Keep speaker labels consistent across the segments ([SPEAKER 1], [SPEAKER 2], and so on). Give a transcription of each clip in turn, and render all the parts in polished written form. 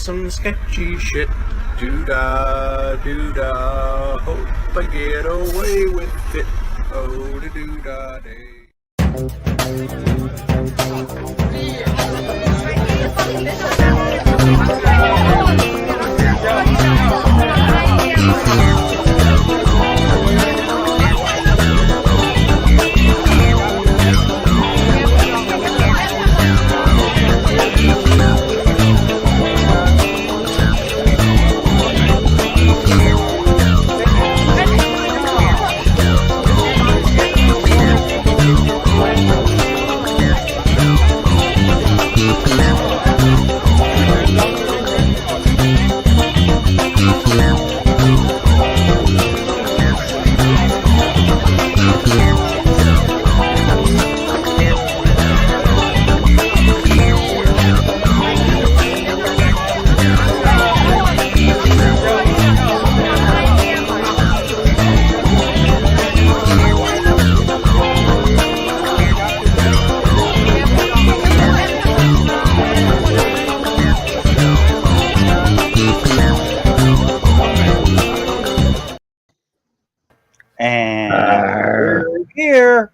[SPEAKER 1] some sketchy shit. Doo-dah, doo-dah, hope I get away with it. Oh, the doo-dah day.
[SPEAKER 2] And here.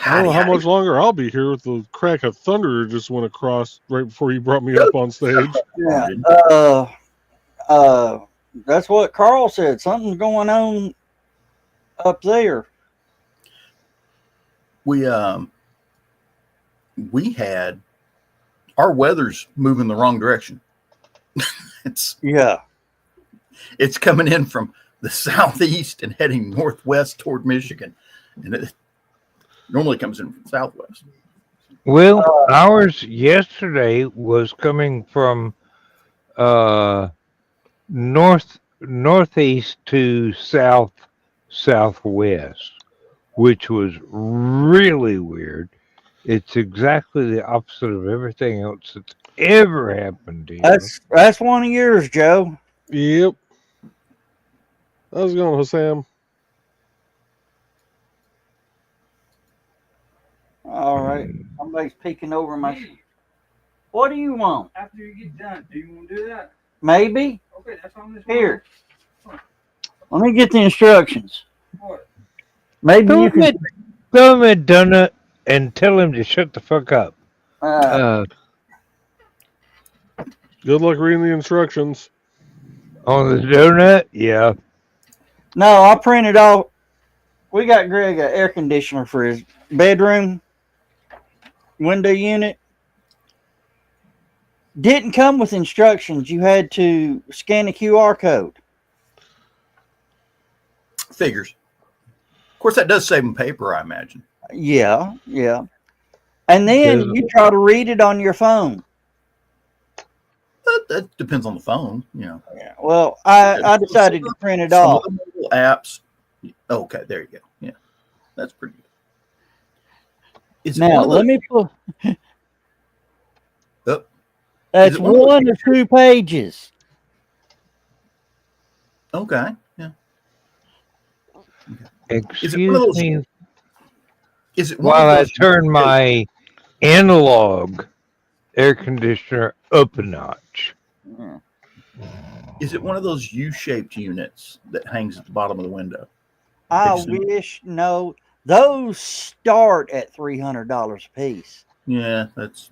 [SPEAKER 3] I don't know how much longer I'll be here with the crack of thunder that just went across right before you brought me up on stage.
[SPEAKER 2] Yeah. That's what Carl said. Something's going on up there.
[SPEAKER 4] We had our weather's moving the wrong direction. It's coming in from the southeast and heading northwest toward Michigan, and it normally comes in from southwest.
[SPEAKER 5] Well, ours yesterday was coming from northeast to southwest, which was really weird. It's exactly the opposite of everything else that's ever happened to you.
[SPEAKER 2] That's one of yours, Joe.
[SPEAKER 3] Yep. How's it going, Sam?
[SPEAKER 2] All right. Somebody's peeking over my. What do you want?
[SPEAKER 6] After you get done, do you want to do that?
[SPEAKER 2] Maybe.
[SPEAKER 6] Okay, that's on this
[SPEAKER 2] Here. Let me get the instructions.
[SPEAKER 6] What?
[SPEAKER 2] Maybe you can.
[SPEAKER 5] Throw him a donut and tell him to shut the fuck up.
[SPEAKER 3] Good luck reading the instructions.
[SPEAKER 5] On the donut? Yeah.
[SPEAKER 2] No, I printed off. We got Greg an air conditioner for his bedroom window unit. Didn't come with instructions. You had to scan a QR code.
[SPEAKER 4] Figures. Of course, that does save them paper, I imagine.
[SPEAKER 2] Yeah. And then you try to read it on your phone.
[SPEAKER 4] That depends on the phone, Yeah.
[SPEAKER 2] Well, I decided to print it off.
[SPEAKER 4] Some of the mobile apps. Okay, there you go. Yeah, that's pretty good.
[SPEAKER 2] Now let me pull.
[SPEAKER 4] Oh.
[SPEAKER 2] That's one to 2 pages.
[SPEAKER 4] Okay. Yeah.
[SPEAKER 5] Excuse me.
[SPEAKER 4] Is it
[SPEAKER 5] while I turn my analog air conditioner up a notch?
[SPEAKER 4] Is it one of those U-shaped units that hangs at the bottom of the window?
[SPEAKER 2] I wish. No, those start at $300 a piece.
[SPEAKER 4] Yeah, that's.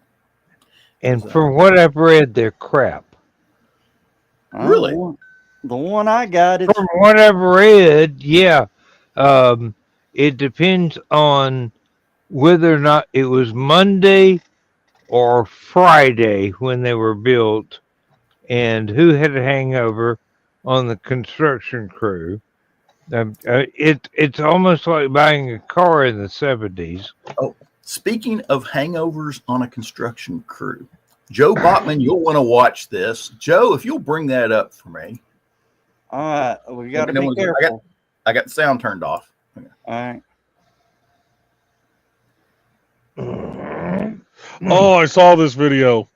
[SPEAKER 5] And from what I've read, they're crap.
[SPEAKER 4] Really?
[SPEAKER 2] The one I got.
[SPEAKER 5] From what I've read, yeah. It depends on whether or not it was Monday or Friday when they were built, and who had a hangover on the construction crew. It's almost like buying a car in the 70s.
[SPEAKER 4] Oh, speaking of hangovers on a construction crew, Joe Bachman, you'll want to watch this. Joe, if you'll bring that up for me.
[SPEAKER 2] All right, we got to be careful.
[SPEAKER 4] I got the sound turned off. Okay.
[SPEAKER 2] All
[SPEAKER 3] right. Oh, I saw this video.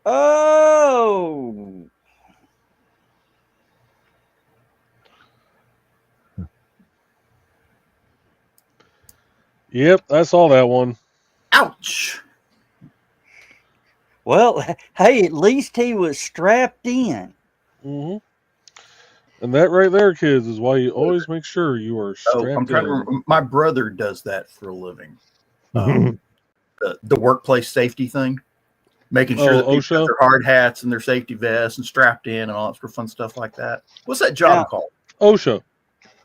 [SPEAKER 2] Oh.
[SPEAKER 3] Yep, I saw that one.
[SPEAKER 4] Ouch.
[SPEAKER 2] Well, hey, at least he was strapped in.
[SPEAKER 3] Mm-hmm. And that right there, kids, is why you always make sure you are
[SPEAKER 4] Oh,
[SPEAKER 3] strapped
[SPEAKER 4] I'm trying to
[SPEAKER 3] in.
[SPEAKER 4] remember. My brother does that for a living. The workplace safety thing, making sure that people
[SPEAKER 3] OSHA?
[SPEAKER 4] have their hard hats and their safety vests and strapped in and all that sort of fun stuff like that. What's that job
[SPEAKER 2] Now-
[SPEAKER 4] called?
[SPEAKER 3] OSHA.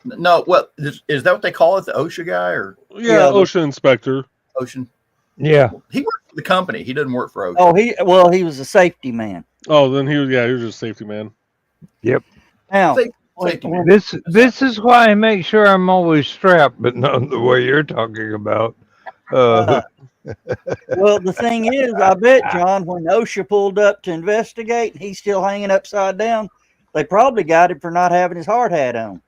[SPEAKER 4] No, what is that? What they call it? The OSHA guy or
[SPEAKER 3] Yeah,
[SPEAKER 2] Yeah,
[SPEAKER 3] OSHA inspector.
[SPEAKER 4] Ocean?
[SPEAKER 5] Yeah.
[SPEAKER 4] He works for the company. He doesn't work for OSHA.
[SPEAKER 2] Oh, he was a safety man.
[SPEAKER 3] Oh, then he was just safety man.
[SPEAKER 2] Now,
[SPEAKER 4] Safety man.
[SPEAKER 5] This is why I make sure I'm always strapped, but not the way you're talking about.
[SPEAKER 2] well, the thing is, I bet, John, when OSHA pulled up to investigate and he's still hanging upside down, they probably got him for not having his hard hat on.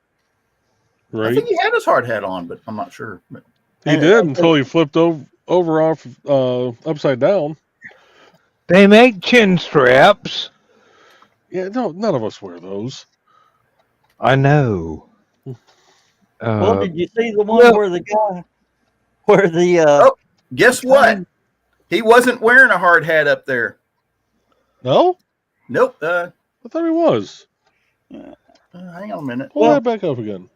[SPEAKER 4] I
[SPEAKER 3] Right?
[SPEAKER 4] think he had his hard hat on, but I'm not sure. But
[SPEAKER 3] He did until he flipped over off upside down.
[SPEAKER 5] They make chin straps.
[SPEAKER 3] Yeah, no, none of us wear those.
[SPEAKER 5] I know.
[SPEAKER 2] Well, did you see the one
[SPEAKER 5] well-
[SPEAKER 2] where the
[SPEAKER 4] guess what? He wasn't wearing a hard hat up there.
[SPEAKER 3] No?
[SPEAKER 4] Nope.
[SPEAKER 3] I thought he was.
[SPEAKER 4] Hang on a minute.
[SPEAKER 3] Pull that back up again.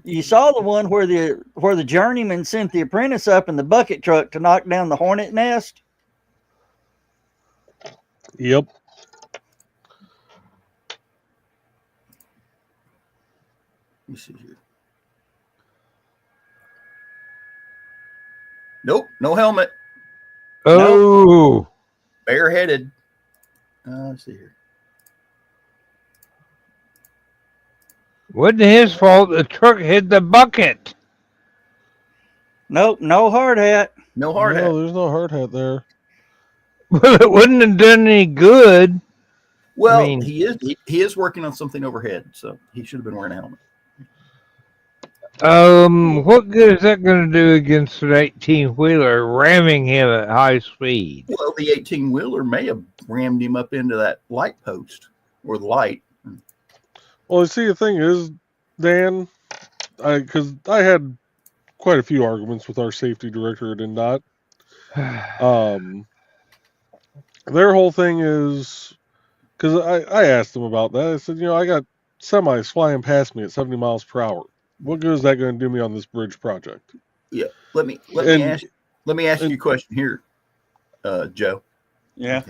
[SPEAKER 2] you saw the one where the journeyman sent the apprentice up in the bucket truck to knock down the hornet nest?
[SPEAKER 3] Yep.
[SPEAKER 4] Let me see here. Nope, no helmet.
[SPEAKER 5] Oh,
[SPEAKER 4] Bareheaded. Let's see here.
[SPEAKER 5] wasn't his fault. The truck hit the bucket.
[SPEAKER 2] Nope, no hard hat.
[SPEAKER 4] No hard hat.
[SPEAKER 3] No, there's no hard hat there.
[SPEAKER 5] Well, it wouldn't have done any good.
[SPEAKER 4] Well,
[SPEAKER 5] I mean-
[SPEAKER 4] he is working on something overhead, so he should have been wearing a helmet.
[SPEAKER 5] What good is that going to do against an 18-wheeler ramming him at high speed?
[SPEAKER 4] Well, the 18-wheeler may have rammed him up into that light post or the light.
[SPEAKER 3] Well, see, the thing is, Dan, because I had quite a few arguments with our safety director at NDOT. Their whole thing is, because I asked them about that. I said, I got semis flying past me at 70 miles per hour. What good is that going to do me on this bridge project?
[SPEAKER 4] Yeah. Let me ask you a question here, Joe.
[SPEAKER 2] Yeah.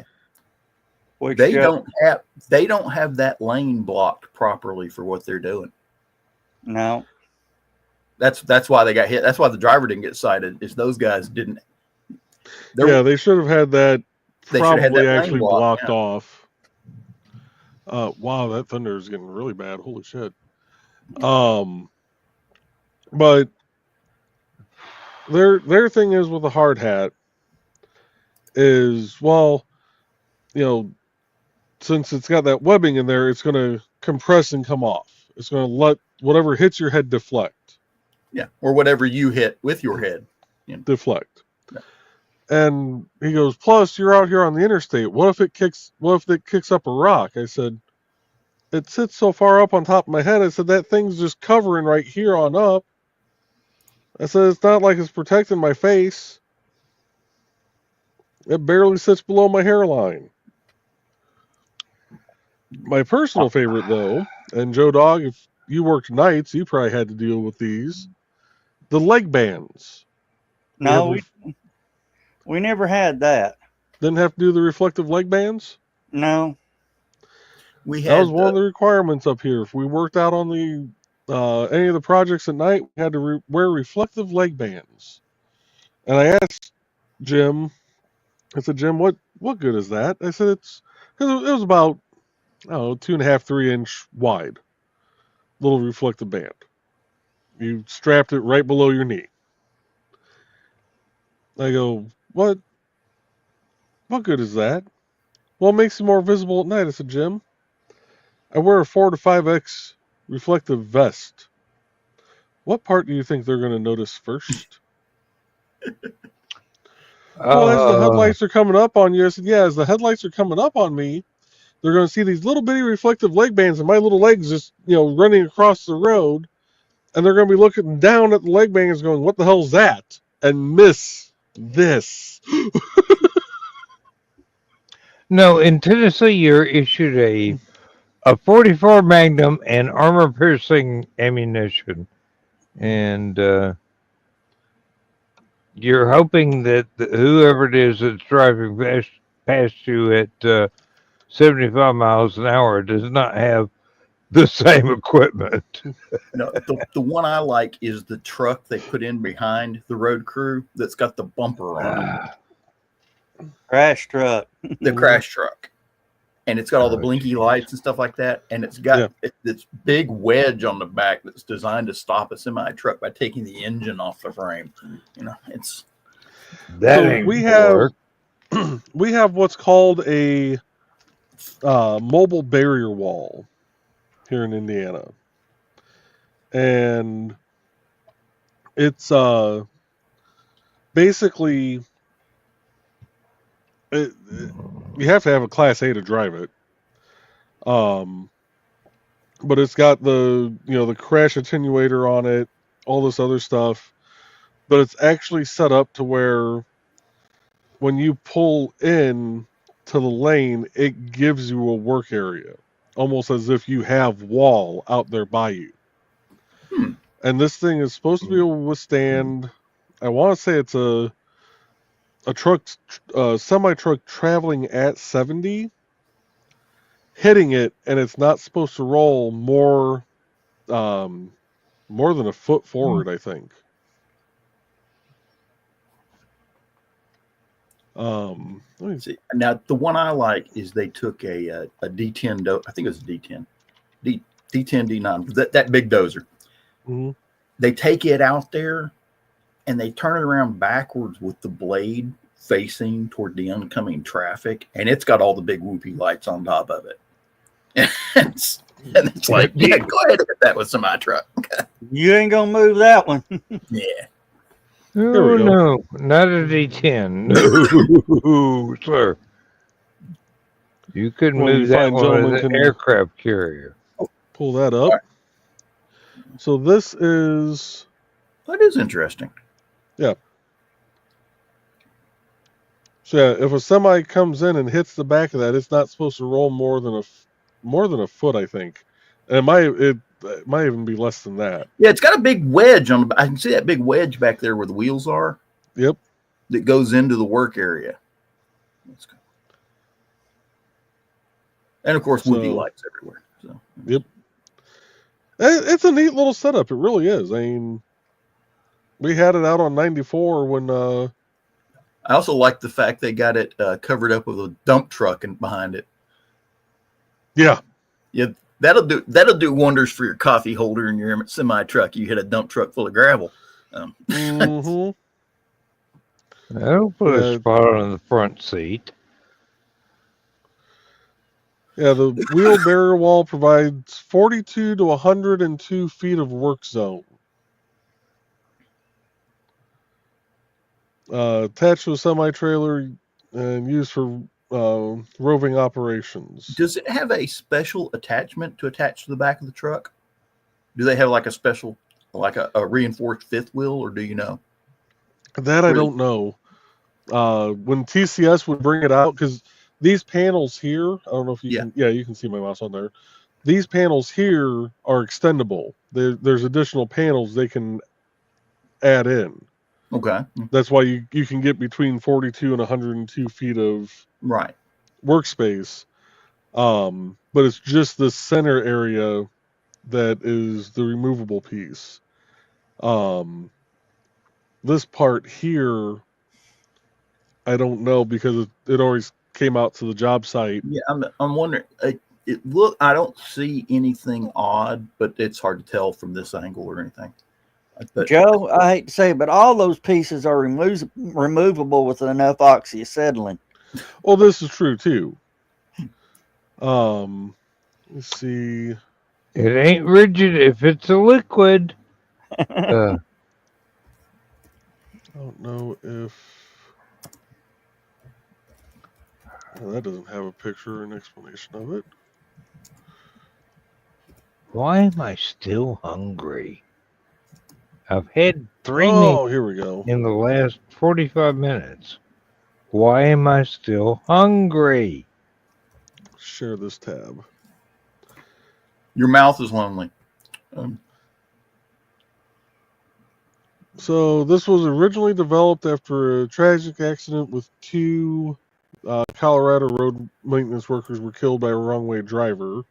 [SPEAKER 2] Which,
[SPEAKER 4] They don't have that lane blocked properly for what they're doing.
[SPEAKER 2] No.
[SPEAKER 4] That's why they got hit. That's why the driver didn't get cited. Is those guys didn't.
[SPEAKER 3] They should have had that
[SPEAKER 4] They should have had
[SPEAKER 3] probably
[SPEAKER 4] that lane
[SPEAKER 3] actually
[SPEAKER 4] blocked,
[SPEAKER 3] blocked off. Wow, that thunder is getting really bad. Holy shit. But their thing is with the hard hat is, since it's got that webbing in there, it's going to compress and come off. It's going to let whatever hits your head deflect.
[SPEAKER 4] Yeah, or whatever you hit with your head.
[SPEAKER 3] Deflect.
[SPEAKER 4] Yeah.
[SPEAKER 3] And he goes, plus you're out here on the interstate. What if it kicks up a rock? I said, it sits so far up on top of my head. I said, that thing's just covering right here on up. I said, it's not like it's protecting my face. It barely sits below my hairline. My personal favorite, though, and Joe Dog, if you worked nights, you probably had to deal with these, the leg bands.
[SPEAKER 2] No, we never had that.
[SPEAKER 3] Didn't have to do the reflective leg bands?
[SPEAKER 2] No.
[SPEAKER 3] That was one of the requirements up here. If we worked out on the any of the projects at night, we had to wear reflective leg bands. And I asked Jim, Jim, what good is that? I said, it was about, 2.5, 3 inch wide, little reflective band. You strapped it right below your knee. I go, what good is that? Well, it makes you more visible at night. I said, Jim, I wear a 4 to 5X reflective vest. What part do you think they're going to notice first? Well, as the headlights are coming up on you, I said, yeah, as the headlights are coming up on me, they're going to see these little bitty reflective leg bands and my little legs just, running across the road. And they're going to be looking down at the leg bands going, what the hell's that? And miss this.
[SPEAKER 5] No, in Tennessee, you're issued a 44 Magnum and armor-piercing ammunition, and you're hoping that whoever it is that's driving past you at 75 miles an hour does not have the same equipment.
[SPEAKER 4] No, the one I like is the truck they put in behind the road crew that's got the bumper on it.
[SPEAKER 2] Crash truck.
[SPEAKER 4] The crash truck. And it's got all the blinky lights and stuff like that. And it's got this big wedge on the back that's designed to stop a semi truck by taking the engine off the frame. You know, it's
[SPEAKER 5] that
[SPEAKER 3] So
[SPEAKER 5] ain't
[SPEAKER 3] we
[SPEAKER 5] gonna
[SPEAKER 3] have we have what's called a mobile barrier wall here in Indiana, and it's basically you have to have a Class A to drive it. But it's got the the crash attenuator on it, all this other stuff. But it's actually set up to where when you pull in to the lane, it gives you a work area, almost as if you have wall out there by you. And this thing is supposed to be able to withstand. I want to say it's a semi truck traveling at 70, hitting it, and it's not supposed to roll more than a foot forward, I think. Let me
[SPEAKER 4] see. Now the one I like is they took a D10 I think it was a D10 D9 that big dozer.
[SPEAKER 3] Mm-hmm.
[SPEAKER 4] They take it out there and they turn it around backwards with the blade facing toward the oncoming traffic, and it's got all the big whoopee lights on top of it. And it's like, yeah, go ahead and hit that with semi truck.
[SPEAKER 2] You ain't gonna move that one.
[SPEAKER 4] Yeah.
[SPEAKER 5] Oh, no, not a D10. No, sir. You couldn't move that one with an aircraft carrier.
[SPEAKER 3] Pull that up. Right. So this is...
[SPEAKER 4] That is interesting.
[SPEAKER 3] Yeah. So yeah, if a semi comes in and hits the back of that, it's not supposed to roll more than a foot, I think. And it might even be less than that.
[SPEAKER 4] Yeah, it's got a big wedge on the. I can see that big wedge back there where the wheels are.
[SPEAKER 3] Yep.
[SPEAKER 4] That goes into the work area. And of course, whoopee lights everywhere. So.
[SPEAKER 3] Yep. It's a neat little setup. It really is. I mean, we had it out on 94 when.
[SPEAKER 4] I also like the fact they got it covered up with a dump truck behind it.
[SPEAKER 3] Yeah.
[SPEAKER 4] Yeah. That'll do wonders for your coffee holder in your semi truck. You hit a dump truck full of gravel.
[SPEAKER 5] That'll put a spot on the front seat.
[SPEAKER 3] Yeah, the wheel barrier wall provides 42 to 102 feet of work zone. Attached to a semi trailer and used for roving operations.
[SPEAKER 4] Does it have a special attachment to attach to the back of the truck? Do they have like a special, like a reinforced fifth wheel, or do you know?
[SPEAKER 3] That I don't know. When TCS would bring it out, because these panels here, I don't know if you can, you can see my mouse on there. These panels here are extendable. There's additional panels they can add in.
[SPEAKER 4] Okay.
[SPEAKER 3] That's why you can get between 42 and 102 feet of workspace. But it's just the center area that is the removable piece. This part here, I don't know because it always came out to the job site.
[SPEAKER 4] Yeah, I'm wondering. I don't see anything odd, but it's hard to tell from this angle or anything. But,
[SPEAKER 2] Joe, I hate to say it, but all those pieces are removable with enough oxyacetylene.
[SPEAKER 3] Well, this is true too. Let's see.
[SPEAKER 5] It ain't rigid if it's a liquid.
[SPEAKER 3] I don't know if that doesn't have a picture or an explanation of it.
[SPEAKER 5] Why am I still hungry? I've had 3
[SPEAKER 3] Oh,
[SPEAKER 5] meals
[SPEAKER 3] here we go.
[SPEAKER 5] in the last 45 minutes. Why am I still hungry?
[SPEAKER 3] Share this tab.
[SPEAKER 4] Your mouth is lonely.
[SPEAKER 3] So this was originally developed after a tragic accident with 2 Colorado road maintenance workers were killed by a wrong-way driver.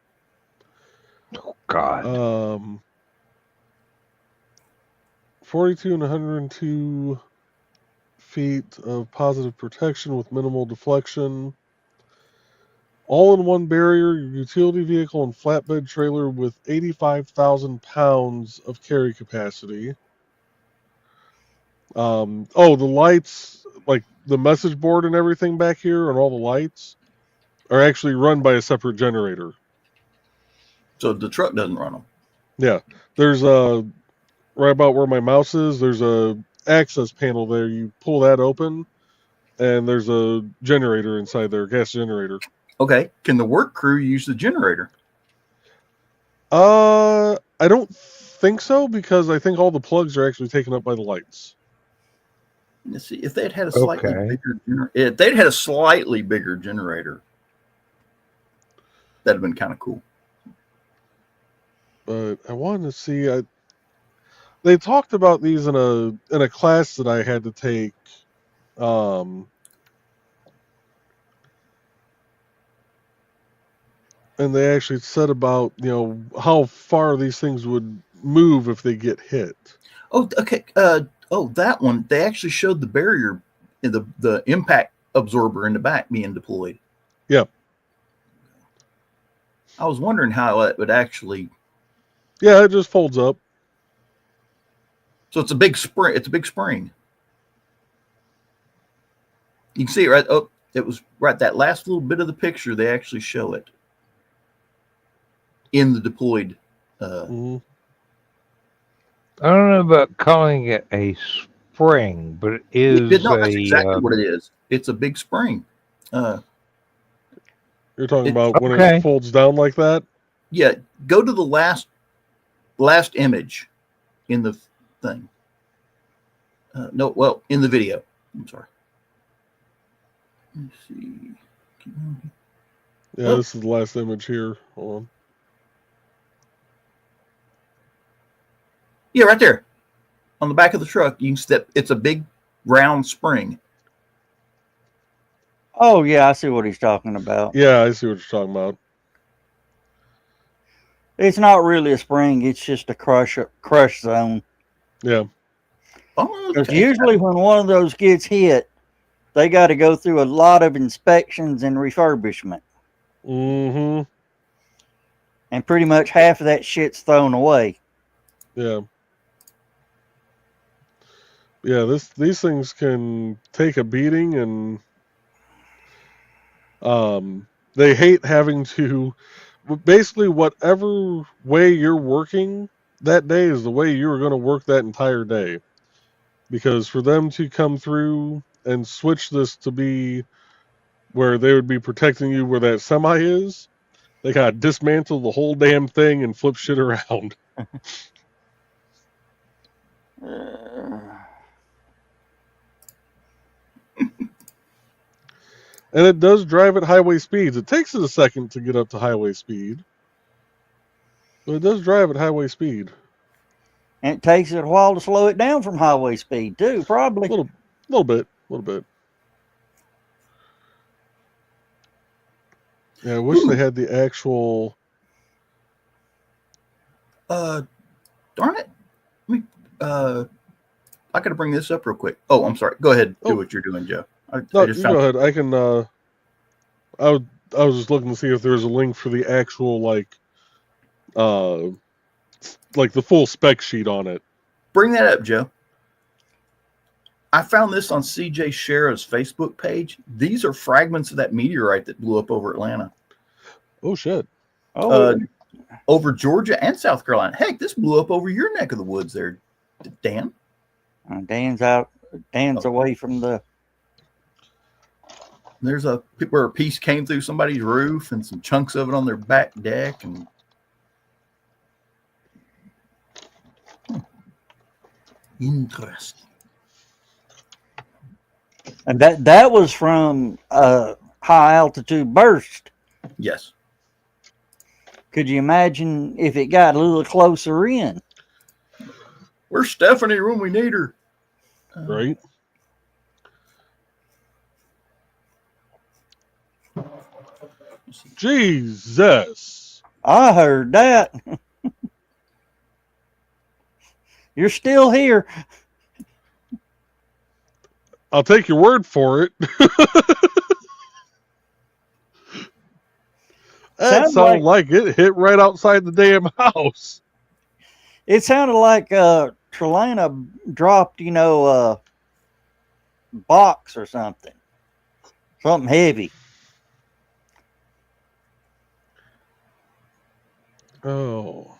[SPEAKER 5] Oh, God.
[SPEAKER 3] 42 and 102 feet of positive protection with minimal deflection. All-in-one barrier, utility vehicle, and flatbed trailer with 85,000 pounds of carry capacity. The lights, like the message board and everything back here, and all the lights are actually run by a separate generator.
[SPEAKER 4] So the truck doesn't run them.
[SPEAKER 3] Yeah, there's right about where my mouse is. There's a access panel there. You pull that open, and there's a generator inside there, gas generator.
[SPEAKER 4] Okay. Can the work crew use the generator?
[SPEAKER 3] I don't think so, because I think all the plugs are actually taken up by the lights.
[SPEAKER 4] Let's see if they'd had a slightly
[SPEAKER 5] Okay.
[SPEAKER 4] bigger if they'd had a slightly bigger generator, that'd have been kind of cool.
[SPEAKER 3] But I wanted to see. They talked about these in a class that I had to take. And they actually said about, how far these things would move if they get hit.
[SPEAKER 4] Oh, okay. That one. They actually showed the barrier, the impact absorber in the back being deployed.
[SPEAKER 3] Yeah.
[SPEAKER 4] I was wondering how it would actually.
[SPEAKER 3] Yeah, it just folds up.
[SPEAKER 4] So it's a big spring. It's a big spring. You can see it right. Oh, it was right. That last little bit of the picture, they actually show it in the deployed.
[SPEAKER 3] Mhm.
[SPEAKER 5] I don't know about calling it a spring, but it is
[SPEAKER 4] That's exactly what it is. It's a big spring.
[SPEAKER 3] You're talking about
[SPEAKER 5] okay.
[SPEAKER 3] when it folds down like that?
[SPEAKER 4] Yeah. Go to the last image in the thing. In the video. I'm sorry. Let's see.
[SPEAKER 3] Yeah, This is the last image here. Hold on.
[SPEAKER 4] Yeah, right there. On the back of the truck, you can step. It's a big round spring.
[SPEAKER 2] Oh yeah, I see what he's talking about.
[SPEAKER 3] Yeah, I see what you're talking about.
[SPEAKER 2] It's not really a spring; it's just a crush zone.
[SPEAKER 3] Yeah.
[SPEAKER 4] Oh,
[SPEAKER 2] Because usually when one of those gets hit, they got to go through a lot of inspections and refurbishment,
[SPEAKER 3] Mm-hmm.
[SPEAKER 2] and pretty much half of that shit's thrown away.
[SPEAKER 3] Yeah. Yeah, these things can take a beating, and they hate having to. Basically, whatever way you're working that day is the way you're going to work that entire day. Because for them to come through and switch this to be where they would be protecting you where that semi is, they got to dismantle the whole damn thing and flip shit around. And it does drive at highway speeds. It takes it a second to get up to highway speed, but it does drive at highway speed.
[SPEAKER 2] And it takes it a while to slow it down from highway speed too, probably.
[SPEAKER 3] A little bit. Yeah, I wish they had the actual.
[SPEAKER 4] darn it! I got to bring this up real quick. Oh, I'm sorry. Go ahead. Do what you're doing, Joe.
[SPEAKER 3] Go ahead. I can. I was just looking to see if there's a link for the actual like the full spec sheet on it.
[SPEAKER 4] Bring that up, Joe. I found this on CJ Shera's Facebook page. These are fragments of that meteorite that blew up over Atlanta.
[SPEAKER 3] Oh shit!
[SPEAKER 4] Over Georgia and South Carolina. Heck, this blew up over your neck of the woods there, Dan.
[SPEAKER 2] Dan's away from the.
[SPEAKER 4] There's where a piece came through somebody's roof and some chunks of it on their back deck. And Interesting.
[SPEAKER 2] And that was from a high altitude burst.
[SPEAKER 4] Yes.
[SPEAKER 2] Could you imagine if it got a little closer in?
[SPEAKER 4] Where's Stephanie when we need her?
[SPEAKER 3] Right. Jesus.
[SPEAKER 2] I heard that. You're still here.
[SPEAKER 3] I'll take your word for it. That sounded like it hit right outside the damn house.
[SPEAKER 2] It sounded like Trelana dropped, a box or something. Something heavy.
[SPEAKER 3] Oh.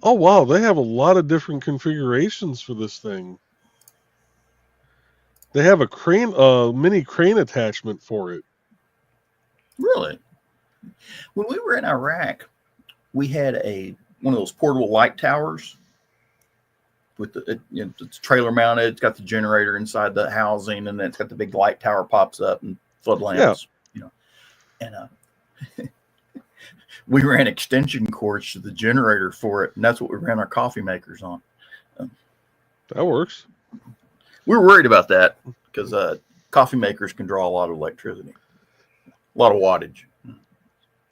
[SPEAKER 3] Oh, wow. They have a lot of different configurations for this thing. They have a crane, mini crane attachment for it.
[SPEAKER 4] Really? When we were in Iraq, we had one of those portable light towers with it's trailer mounted. It's got the generator inside the housing, and then it's got the big light tower pops up and flood lamps. Yeah. And we ran extension cords to the generator for it, and that's what we ran our coffee makers on.
[SPEAKER 3] That works.
[SPEAKER 4] We were worried about that because coffee makers can draw a lot of electricity, a lot of wattage.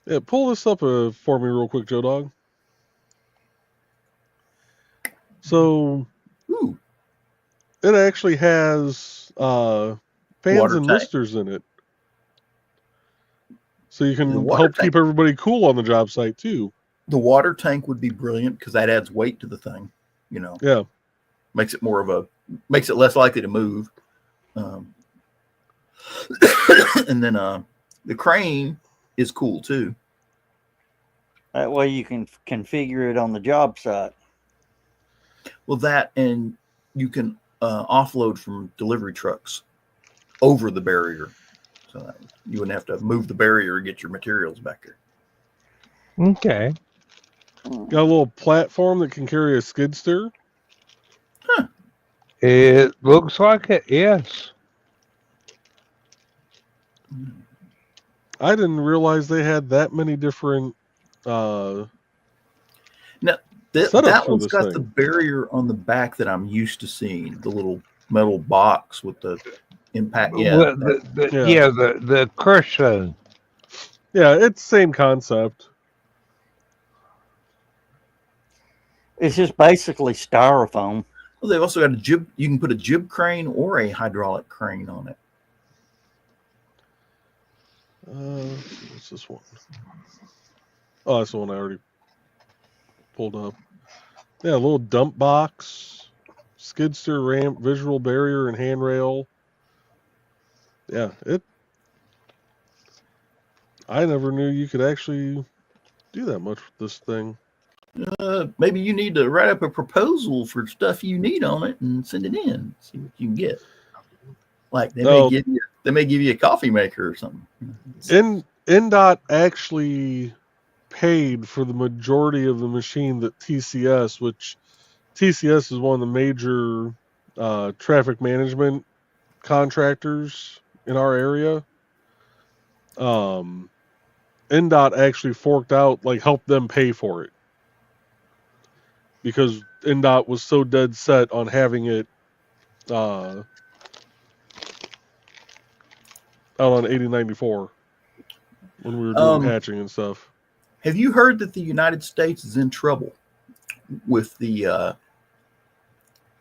[SPEAKER 3] Yeah, pull this up for me real quick, Joe Dog. So, it actually has fans and misters in it. So you can help keep everybody cool on the job site, too.
[SPEAKER 4] The water tank would be brilliant because that adds weight to the thing,
[SPEAKER 3] Yeah.
[SPEAKER 4] Makes it makes it less likely to move. And then the crane is cool too.
[SPEAKER 2] That way you can configure it on the job site.
[SPEAKER 4] Well, that, and you can offload from delivery trucks over the barrier. So you wouldn't have to move the barrier and get your materials back there.
[SPEAKER 5] Okay.
[SPEAKER 3] Got a little platform that can carry a skid steer.
[SPEAKER 4] Huh.
[SPEAKER 5] It looks like it, yes.
[SPEAKER 3] I didn't realize they had that many different
[SPEAKER 4] Now, that
[SPEAKER 3] setups for
[SPEAKER 4] one's
[SPEAKER 3] this
[SPEAKER 4] got
[SPEAKER 3] thing.
[SPEAKER 4] the barrier on the back that I'm used to seeing, the little metal box with the impact. Yeah,
[SPEAKER 5] Well, the crush zone.
[SPEAKER 3] Yeah, it's same concept.
[SPEAKER 2] It's just basically styrofoam.
[SPEAKER 4] well, they've also got a jib. You can put a jib crane or a hydraulic crane on it.
[SPEAKER 3] What's this one? Oh, that's the one I already pulled up. Yeah, a little dump box, skid steer ramp, visual barrier, and handrail. Yeah, I never knew you could actually do that much with this thing.
[SPEAKER 4] Maybe you need to write up a proposal for stuff you need on it and send it in. See what you can get. Like they may give you a coffee maker or something.
[SPEAKER 3] NDOT actually paid for the majority of the machine that TCS, which TCS is one of the major traffic management contractors in our area. NDOT actually forked out, helped them pay for it. Because NDOT was so dead set on having it out on 8094 when we were doing patching and stuff.
[SPEAKER 4] Have you heard that the United States is in trouble with the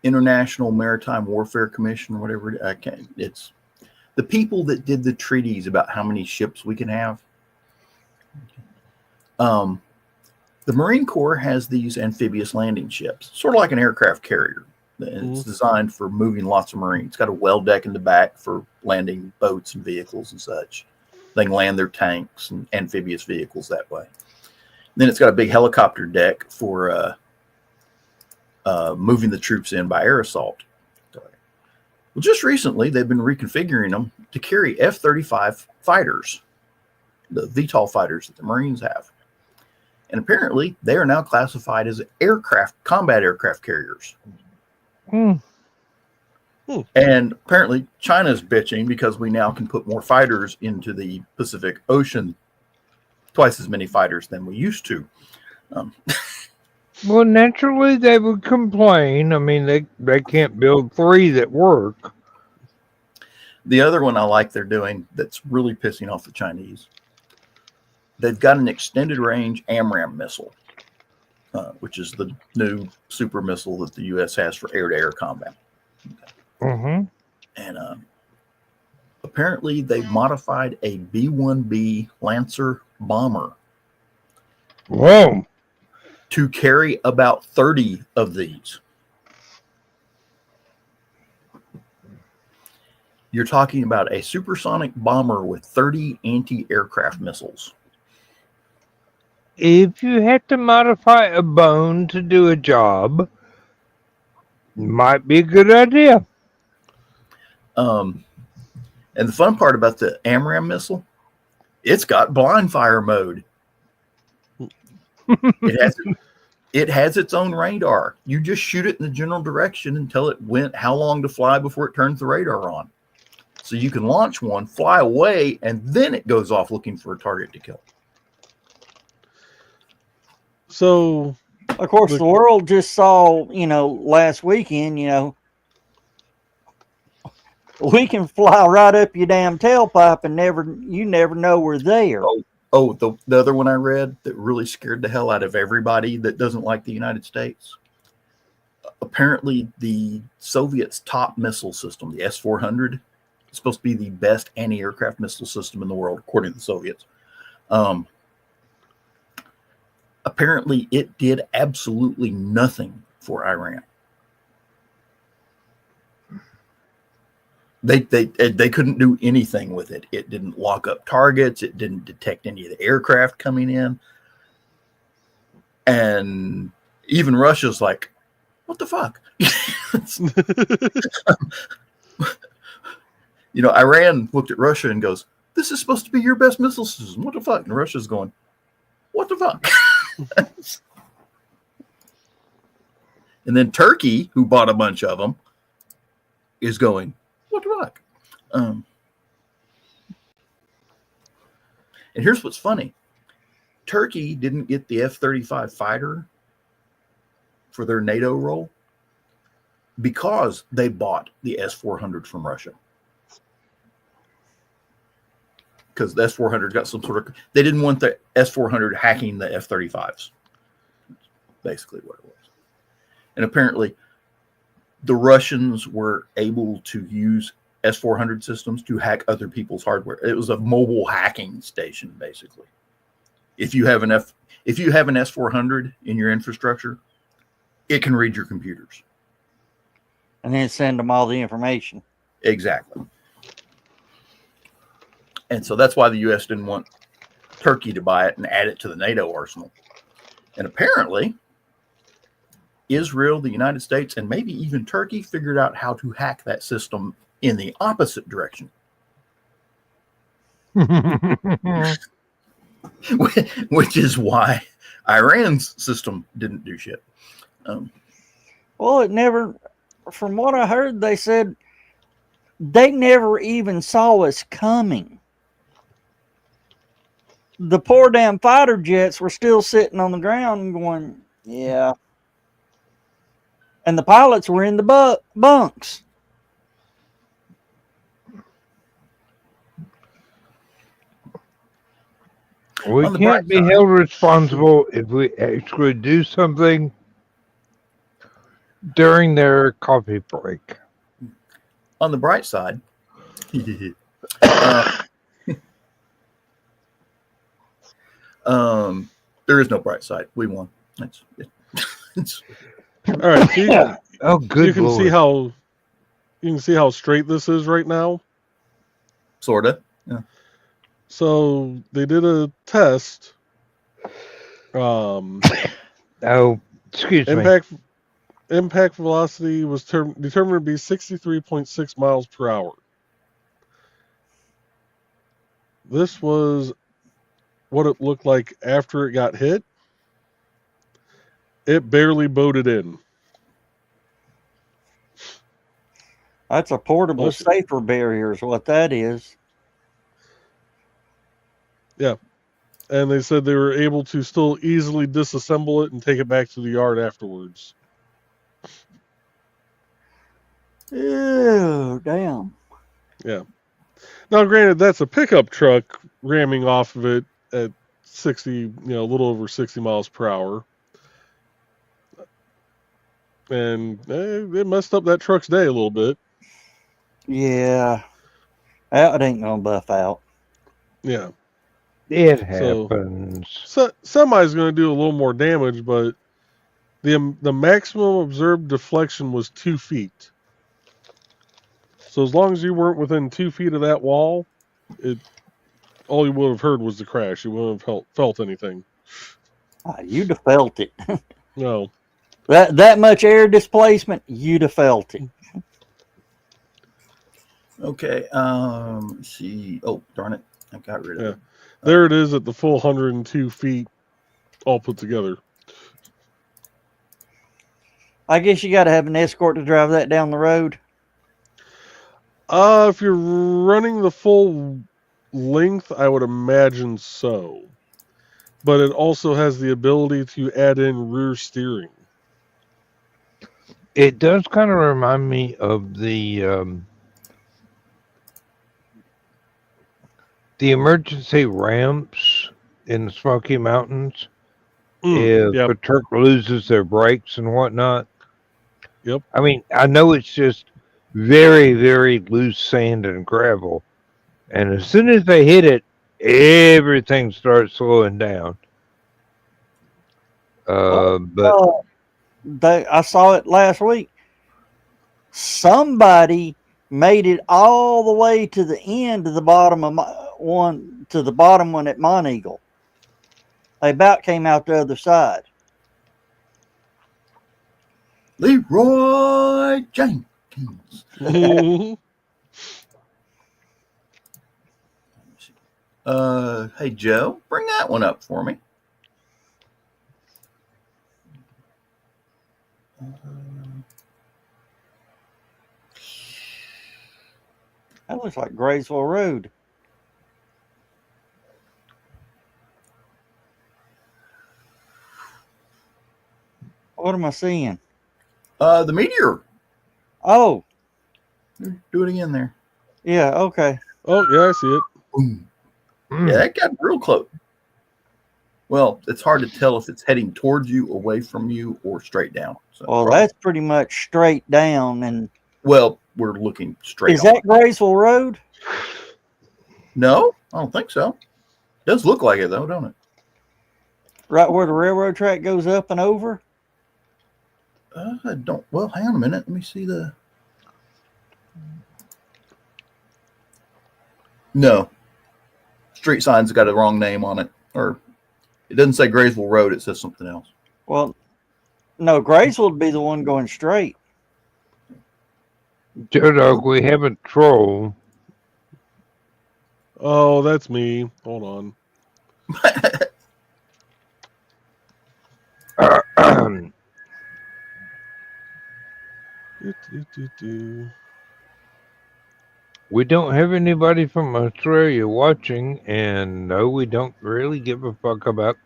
[SPEAKER 4] International Maritime Warfare Commission or whatever? It's the people that did the treaties about how many ships we can have. The Marine Corps has these amphibious landing ships, sort of like an aircraft carrier. It's designed for moving lots of Marines. It's got a well deck in the back for landing boats and vehicles and such. They can land their tanks and amphibious vehicles that way. Then it's got a big helicopter deck for moving the troops in by air assault. Well, just recently, they've been reconfiguring them to carry F-35 fighters, the VTOL fighters that the Marines have. And apparently, they are now classified as combat aircraft carriers. And apparently, China's bitching because we now can put more fighters into the Pacific Ocean, twice as many fighters than we used to.
[SPEAKER 5] Well, naturally, they would complain. I mean, they can't build 3 that work.
[SPEAKER 4] The other one I like they're doing that's really pissing off the Chinese, they've got an extended range AMRAAM missile, which is the new super missile that the U.S. has for air-to-air combat.
[SPEAKER 5] Mm-hmm.
[SPEAKER 4] And apparently they've modified a B-1B Lancer bomber.
[SPEAKER 5] Whoa.
[SPEAKER 4] To carry about 30 of these. You're talking about a supersonic bomber with 30 anti-aircraft missiles.
[SPEAKER 5] If you had to modify a bone to do a job, might be a good idea.
[SPEAKER 4] And the fun part about the AMRAAM missile, it's got blind fire mode. It has its own radar. You just shoot it in the general direction and tell it how long to fly before it turns the radar on. So you can launch one, fly away, and then it goes off looking for a target to kill.
[SPEAKER 3] So,
[SPEAKER 2] of course, the world just saw, last weekend, we can fly right up your damn tailpipe and you never know we're there.
[SPEAKER 4] Oh, the other one I read that really scared the hell out of everybody that doesn't like the United States. Apparently, the Soviets' top missile system, the S-400, is supposed to be the best anti-aircraft missile system in the world, according to the Soviets. Apparently, it did absolutely nothing for Iran. They couldn't do anything with it. It didn't lock up targets. It didn't detect any of the aircraft coming in. And even Russia's like, what the fuck? Iran looked at Russia and goes, this is supposed to be your best missile system. What the fuck? And Russia's going, what the fuck? And then Turkey, who bought a bunch of them, is going, what the fuck? And here's what's funny. Turkey didn't get the F-35 fighter for their NATO role because they bought the S-400 from Russia. Because the S-400 got some sort of... They didn't want the S-400 hacking the F-35s. Basically what it was. And apparently, the Russians were able to use S-400 systems to hack other people's hardware. It was a mobile hacking station, basically. If you have an S-400 in your infrastructure, it can read your computers.
[SPEAKER 2] And then send them all the information.
[SPEAKER 4] Exactly. And so that's why the U.S. didn't want Turkey to buy it and add it to the NATO arsenal. And apparently, Israel, the United States, and maybe even Turkey figured out how to hack that system in the opposite direction. Which is why Iran's system didn't do shit.
[SPEAKER 2] Well, it never, from what I heard, they said they never even saw us coming. The poor damn fighter jets were still sitting on the ground going, yeah. And the pilots were in the bunks.
[SPEAKER 5] We can't be held responsible if we actually do something during their coffee break.
[SPEAKER 4] On the bright side, there is no bright side. We won. It's
[SPEAKER 3] all right. So
[SPEAKER 5] good.
[SPEAKER 3] You can see how straight this is right now.
[SPEAKER 4] Sorta. Yeah.
[SPEAKER 3] So they did a test.
[SPEAKER 5] Excuse me.
[SPEAKER 3] Impact velocity was determined to be 63.6 miles per hour. This was what it looked like after it got hit. It barely boated in.
[SPEAKER 2] That's a portable
[SPEAKER 3] Bless you.
[SPEAKER 2] safer barrier is what that is.
[SPEAKER 3] Yeah. And they said they were able to still easily disassemble it and take it back to the yard afterwards.
[SPEAKER 2] Ew, damn.
[SPEAKER 3] Yeah. Now, granted, that's a pickup truck ramming off of it at 60, a little over 60 miles per hour. And it messed up that truck's day a little bit.
[SPEAKER 2] Yeah. That ain't gonna buff out.
[SPEAKER 3] Yeah.
[SPEAKER 5] It happens.
[SPEAKER 3] So semi's going to do a little more damage, but the maximum observed deflection was 2 feet. So as long as you weren't within 2 feet of that wall, all you would have heard was the crash. You wouldn't have felt anything.
[SPEAKER 2] You'd have felt it.
[SPEAKER 3] No.
[SPEAKER 2] That much air displacement, you'd have felt it.
[SPEAKER 4] Okay. Let's see. Oh, darn it. I got rid of it.
[SPEAKER 3] There it is at the full 102 feet all put together.
[SPEAKER 2] I guess you got to have an escort to drive that down the road.
[SPEAKER 3] If you're running the full length, I would imagine so. But it also has the ability to add in rear steering.
[SPEAKER 5] It does kind of remind me of the emergency ramps in the Smoky Mountains. If a truck loses their brakes and whatnot.
[SPEAKER 3] Yep.
[SPEAKER 5] I mean, I know it's just very, very loose sand and gravel. And as soon as they hit it, everything starts slowing down. But
[SPEAKER 2] I saw it last week. Somebody made it all the way to the end of the bottom of one at Monteagle. They about came out the other side.
[SPEAKER 4] Leroy Jenkins. Hey Joe, bring that one up for me.
[SPEAKER 2] That looks like Graysville Road. What am I seeing?
[SPEAKER 4] The meteor.
[SPEAKER 2] Oh.
[SPEAKER 4] Do it again there.
[SPEAKER 2] Yeah, okay.
[SPEAKER 3] Oh, yeah, I see it.
[SPEAKER 4] Boom. Yeah, that got real close. Well, it's hard to tell if it's heading towards you, away from you, or straight down. So
[SPEAKER 2] well, that's pretty much straight down. And
[SPEAKER 4] well, we're looking straight.
[SPEAKER 2] Is that Graysville Road?
[SPEAKER 4] No, I don't think so. It does look like it, though, don't it?
[SPEAKER 2] Right where the railroad track goes up and over?
[SPEAKER 4] I don't. Well, hang on a minute. Let me see the. No. Street sign's got a wrong name on it. Or it doesn't say Graysville Road. It says something else.
[SPEAKER 2] Well, no, Graysville would be the one going straight.
[SPEAKER 5] Joe Dog, we have a troll.
[SPEAKER 3] Oh, that's me. Hold on.
[SPEAKER 5] We don't have anybody from Australia watching, and no, we don't really give a fuck about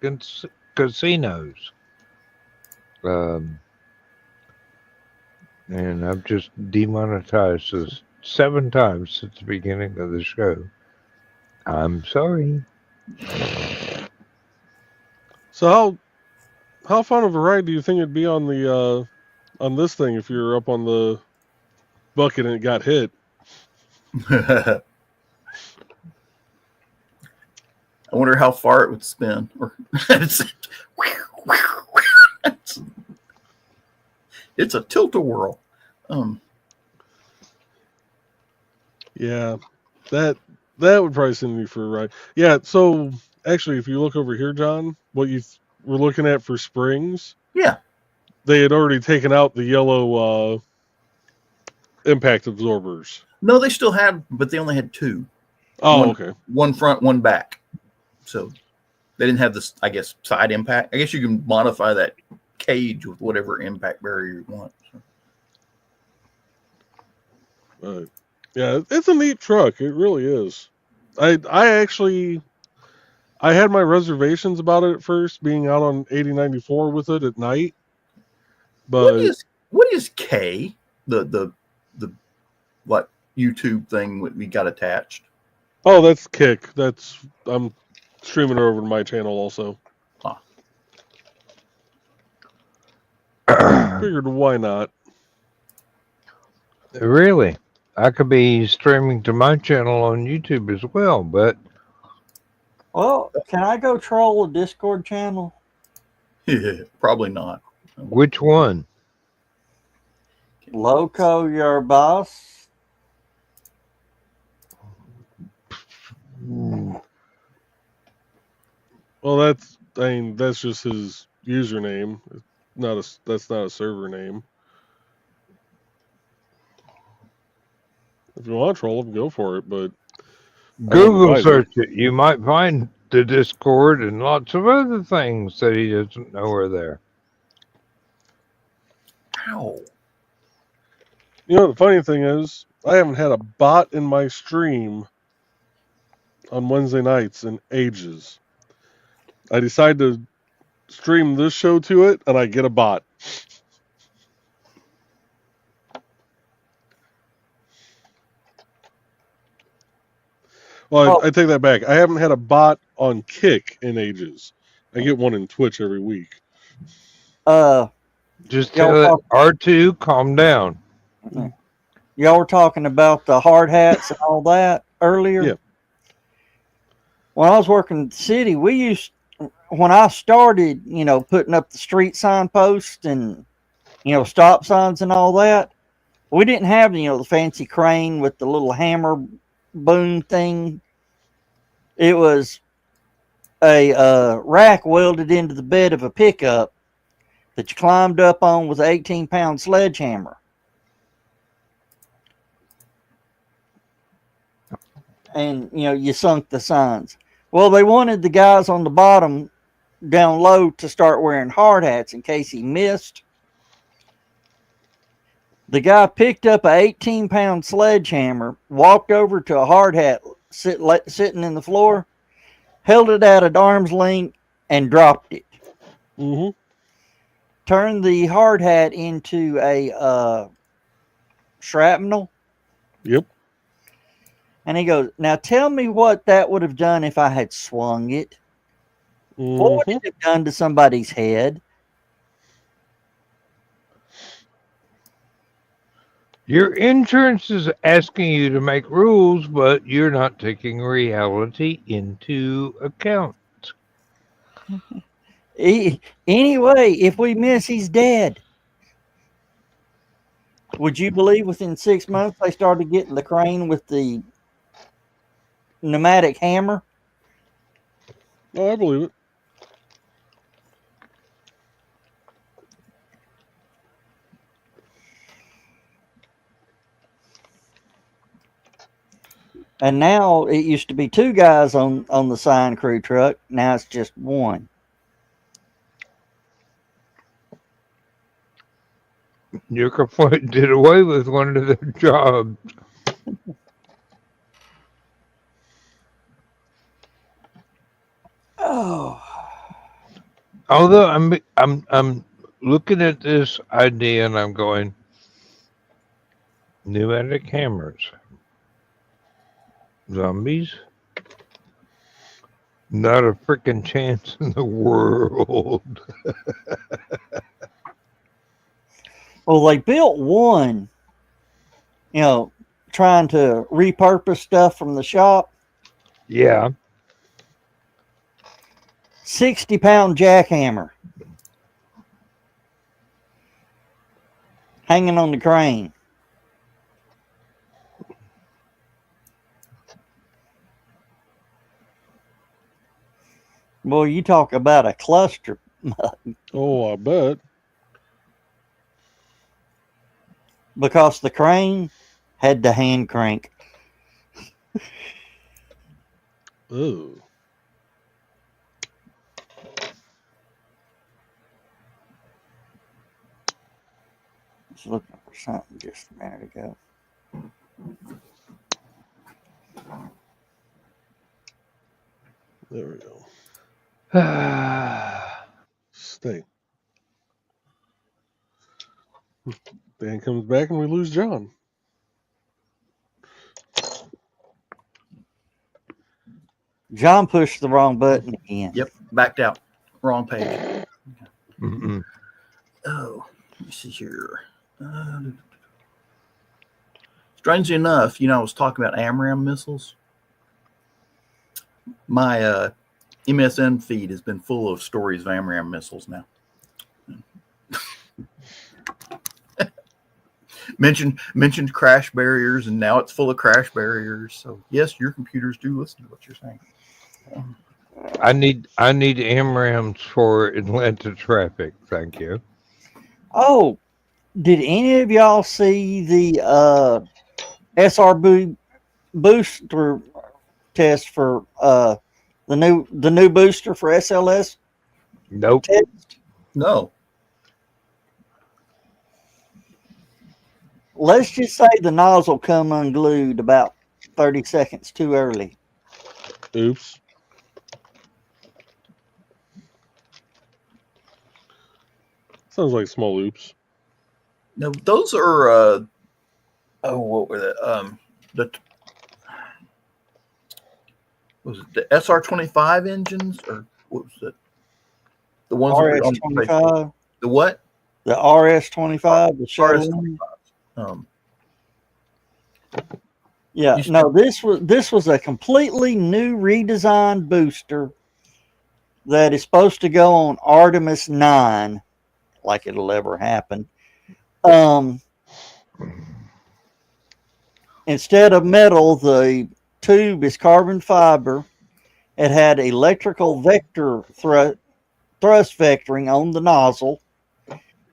[SPEAKER 5] casinos. And I've just demonetized us 7 times since the beginning of the show. I'm sorry.
[SPEAKER 3] So how fun of a ride do you think it'd be on the on this thing if you're up on the bucket and it got hit?
[SPEAKER 4] I wonder how far it would spin. Or it's a tilt-a-whirl.
[SPEAKER 3] Yeah, that would probably send me for a ride. Yeah, so actually, if you look over here, John, what you were looking at for springs,
[SPEAKER 4] yeah,
[SPEAKER 3] they had already taken out the yellow impact absorbers.
[SPEAKER 4] No, they still had, but they only had 2.
[SPEAKER 3] Oh, okay.
[SPEAKER 4] One front, one back. So they didn't have this, I guess, side impact. I guess you can modify that cage with whatever impact barrier you want. So.
[SPEAKER 3] Yeah, it's a neat truck. It really is. I had my reservations about it at first, being out on 8094 with it at night. But
[SPEAKER 4] what is K? The what YouTube thing we got attached?
[SPEAKER 3] Oh, that's Kick. I'm streaming it over to my channel also.
[SPEAKER 4] Huh.
[SPEAKER 3] Figured why not?
[SPEAKER 5] Really? I could be streaming to my channel on YouTube as well, but
[SPEAKER 2] Well, can I go troll a Discord channel?
[SPEAKER 4] Yeah, probably not.
[SPEAKER 5] which one?
[SPEAKER 2] Loco, your boss.
[SPEAKER 3] Well, that's just his username. That's not a server name. If you want to troll him, go for it. But
[SPEAKER 5] Google search it. You might find the Discord and lots of other things that he doesn't know are there.
[SPEAKER 4] Ow.
[SPEAKER 3] You know, the funny thing is, I haven't had a bot in my stream on Wednesday nights in ages. I decide to stream this show to it, and I get a bot. Well, I take that back. I haven't had a bot on Kick in ages. I get one in Twitch every week.
[SPEAKER 5] Just tell it, R2, calm down.
[SPEAKER 2] Y'all were talking about the hard hats and all that earlier.
[SPEAKER 3] Yeah.
[SPEAKER 2] When I was working at the city, when I started, putting up the street sign posts and, stop signs and all that, we didn't have, the fancy crane with the little hammer boom thing. It was a rack welded into the bed of a pickup that you climbed up on with an 18-pound sledgehammer. And, you sunk the signs. Well, they wanted the guys on the bottom down low to start wearing hard hats in case he missed. The guy picked up an 18-pound sledgehammer, walked over to a hard hat sitting in the floor, held it at arm's length, and dropped it.
[SPEAKER 3] Mm-hmm.
[SPEAKER 2] Turned the hard hat into a shrapnel.
[SPEAKER 3] Yep.
[SPEAKER 2] And he goes, now tell me what that would have done if I had swung it.
[SPEAKER 3] Mm-hmm.
[SPEAKER 2] What would it have done to somebody's head?
[SPEAKER 5] Your insurance is asking you to make rules, but you're not taking reality into account.
[SPEAKER 2] Anyway, if we miss, he's dead. Would you believe within 6 months they started getting the crane with the pneumatic hammer?
[SPEAKER 3] Oh, I believe it.
[SPEAKER 2] And now it used to be 2 guys on the sign crew truck. Now it's just 1.
[SPEAKER 5] Your complaint did away with one of their jobs.
[SPEAKER 2] Oh.
[SPEAKER 5] Although I'm looking at this idea and I'm going, pneumatic hammers, zombies, not a freaking chance in the world.
[SPEAKER 2] Well, they built one, trying to repurpose stuff from the shop.
[SPEAKER 5] Yeah.
[SPEAKER 2] 60-pound jackhammer hanging on the crane. Boy, you talk about a cluster.
[SPEAKER 3] Oh, I bet.
[SPEAKER 2] Because the crane had the hand crank.
[SPEAKER 3] Ooh.
[SPEAKER 2] was looking for something just a minute ago.
[SPEAKER 3] There we go.
[SPEAKER 5] Ah,
[SPEAKER 3] Stay. Dan comes back and we lose John.
[SPEAKER 2] John pushed the wrong button again.
[SPEAKER 4] Yep, backed out. Wrong page.
[SPEAKER 5] mm-mm.
[SPEAKER 4] Oh, let me see here. Strangely enough, I was talking about AMRAAM missiles. My MSN feed has been full of stories of AMRAAM missiles now. mentioned crash barriers, and now it's full of crash barriers. So yes, your computers do listen to what you're saying.
[SPEAKER 5] I need AMRAMs for Atlanta traffic. Thank you.
[SPEAKER 2] Oh, did any of y'all see the SR booster test for the new booster for SLS
[SPEAKER 5] Nope.
[SPEAKER 2] test?
[SPEAKER 4] No.
[SPEAKER 2] Let's just say the nozzle come unglued about 30 seconds too early.
[SPEAKER 3] Oops. Sounds like small oops.
[SPEAKER 4] No, those are what were the was it the SR-25 engines, or what was it? The ones that were on
[SPEAKER 2] RS-25.
[SPEAKER 4] the what?
[SPEAKER 2] The RS-25, the shuttle.
[SPEAKER 4] RS-25.
[SPEAKER 2] Yeah, no, this was a completely new redesigned booster that is supposed to go on Artemis 9, like it'll ever happen. Instead of metal, the tube is carbon fiber. It had electrical vector thrust vectoring on the nozzle.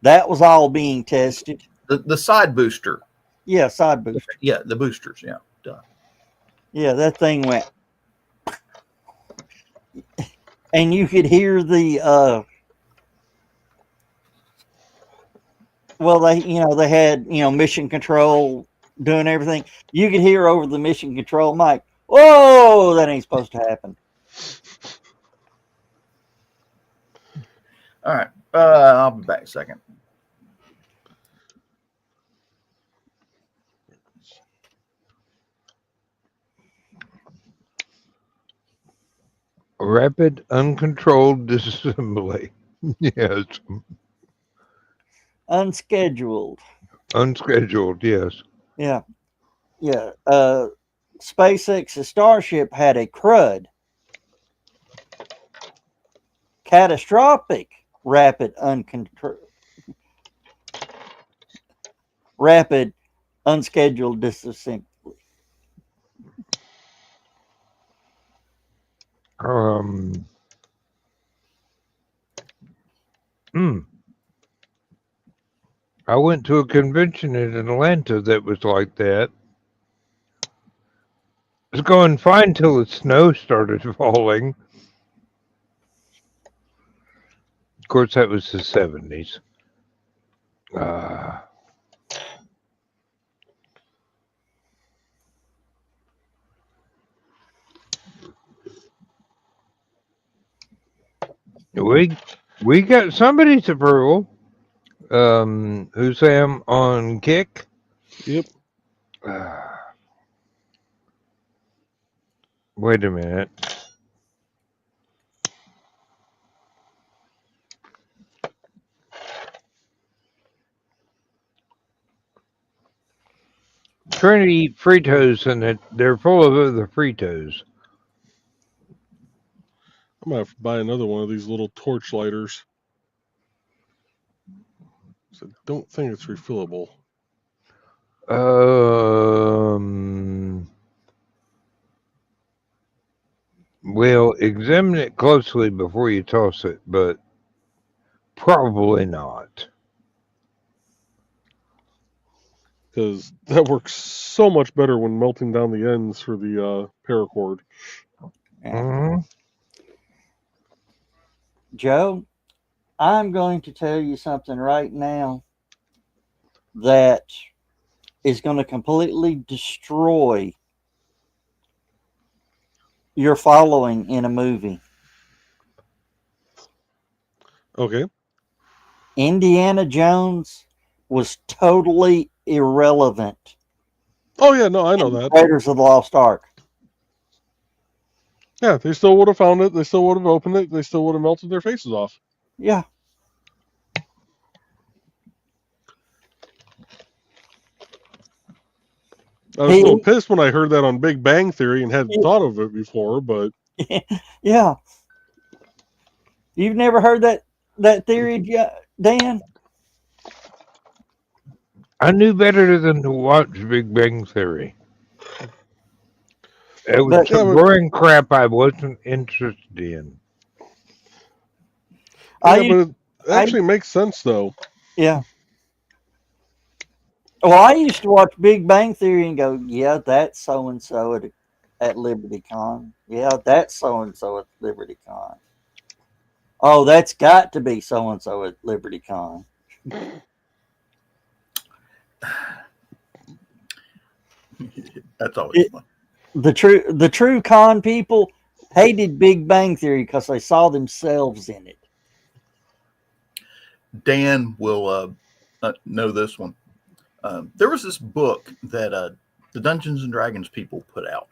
[SPEAKER 2] That was all being tested.
[SPEAKER 4] The side booster.
[SPEAKER 2] Yeah, side booster.
[SPEAKER 4] Yeah, the boosters. Yeah. Duh.
[SPEAKER 2] Yeah, that thing went. And you could hear the they had mission control doing everything. You could hear over the mission control mic, "Whoa, that ain't supposed to happen."
[SPEAKER 4] All right, I'll be back in a second.
[SPEAKER 5] Rapid uncontrolled disassembly. Yes.
[SPEAKER 2] Unscheduled.
[SPEAKER 5] Unscheduled, yes.
[SPEAKER 2] Yeah. Yeah. SpaceX's Starship had a CRUD. Catastrophic rapid unscheduled disassembly.
[SPEAKER 5] I went to a convention in Atlanta that was like that. It was going fine till the snow started falling. Of course, that was the 70s. We got somebody's approval. Who's Sam on Kick?
[SPEAKER 3] Yep.
[SPEAKER 5] Wait a minute. Trying to eat Fritos, and they're full of other Fritos.
[SPEAKER 3] I'm gonna have to buy another one of these little torch lighters. So I don't think it's refillable.
[SPEAKER 5] Well, examine it closely before you toss it, but probably not.
[SPEAKER 3] Because that works so much better when melting down the ends for the paracord.
[SPEAKER 5] Mm-hmm.
[SPEAKER 2] Joe, I'm going to tell you something right now. that is going to completely destroy your following in a movie.
[SPEAKER 3] Okay.
[SPEAKER 2] Indiana Jones was totally irrelevant.
[SPEAKER 3] Oh yeah, no, I know
[SPEAKER 2] in
[SPEAKER 3] that.
[SPEAKER 2] Raiders of the Lost Ark.
[SPEAKER 3] Yeah, they still would have found it. They still would have opened it. They still would have melted their faces off.
[SPEAKER 2] Yeah.
[SPEAKER 3] I was a little pissed when I heard that on Big Bang Theory and hadn't thought of it before, but
[SPEAKER 2] yeah. You've never heard that theory, Dan?
[SPEAKER 5] I knew better than to watch Big Bang Theory. It was some boring crap I wasn't interested in.
[SPEAKER 3] But it actually makes sense, though.
[SPEAKER 2] Yeah. Well, I used to watch Big Bang Theory and go, yeah, that's so-and-so at Liberty Con. Yeah, that's so-and-so at Liberty Con. Oh, that's got to be so-and-so at Liberty Con.
[SPEAKER 4] That's always fun.
[SPEAKER 2] The true con people hated Big Bang Theory because they saw themselves in it.
[SPEAKER 4] Dan will know this one. There was this book that the Dungeons and Dragons people put out.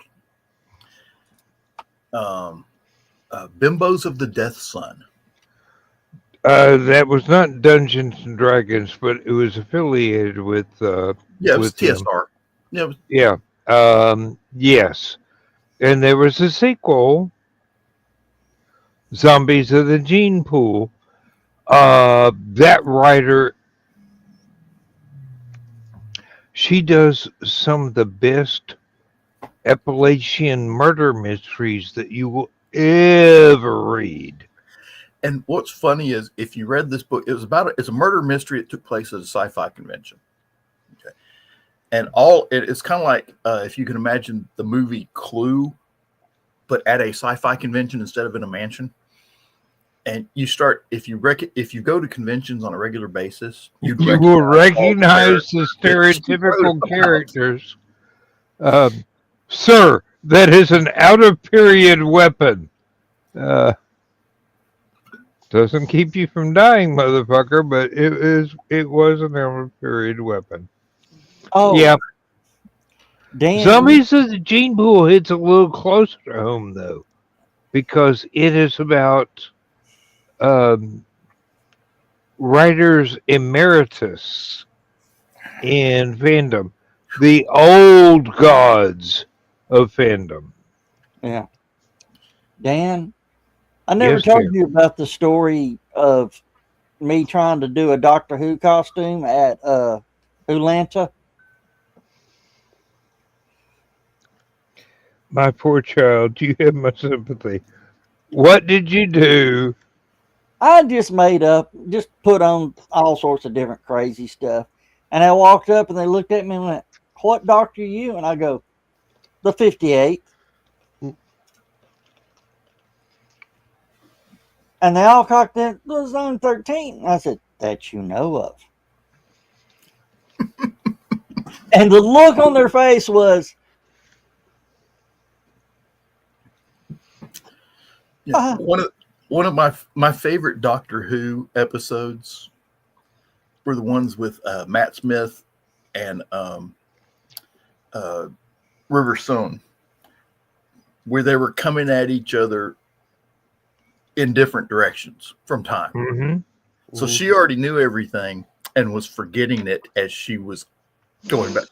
[SPEAKER 4] Bimbos of the Death Sun.
[SPEAKER 5] That was not Dungeons and Dragons, but it was affiliated with.
[SPEAKER 4] It was TSR.
[SPEAKER 5] Yes, and there was a sequel, Zombies of the Gene Pool. That writer, she does some of the best Appalachian murder mysteries that you will ever read.
[SPEAKER 4] And what's funny is if you read this book, it's a murder mystery that took place at a sci-fi convention. Okay. And it's kind of like if you can imagine the movie Clue, but at a sci-fi convention instead of in a mansion. And you start if you go to conventions on a regular basis,
[SPEAKER 5] you will recognize the stereotypical characters. Sir, that is an out-of-period weapon. Doesn't keep you from dying, motherfucker, but it was an out-of-period weapon.
[SPEAKER 2] Oh,
[SPEAKER 5] yeah.
[SPEAKER 2] Dan,
[SPEAKER 5] Zombies of the Gene Pool hits a little closer to home, though, because it is about writers emeritus in fandom, the old gods of fandom.
[SPEAKER 2] Yeah. Dan, I never told you about the story of me trying to do a Doctor Who costume at Atlanta.
[SPEAKER 5] My poor child, you have my sympathy. What did you do?
[SPEAKER 2] I just put on all sorts of different crazy stuff. And I walked up and they looked at me and went, "What doctor are you?" And I go, "The 58th. And they all cocked in, "The Zone 13. I said, "That you know of." And the look on their face was,
[SPEAKER 4] one of my favorite Doctor Who episodes were the ones with Matt Smith and River Song, where they were coming at each other in different directions from time.
[SPEAKER 5] Mm-hmm.
[SPEAKER 4] So she already knew everything and was forgetting it as she was going back,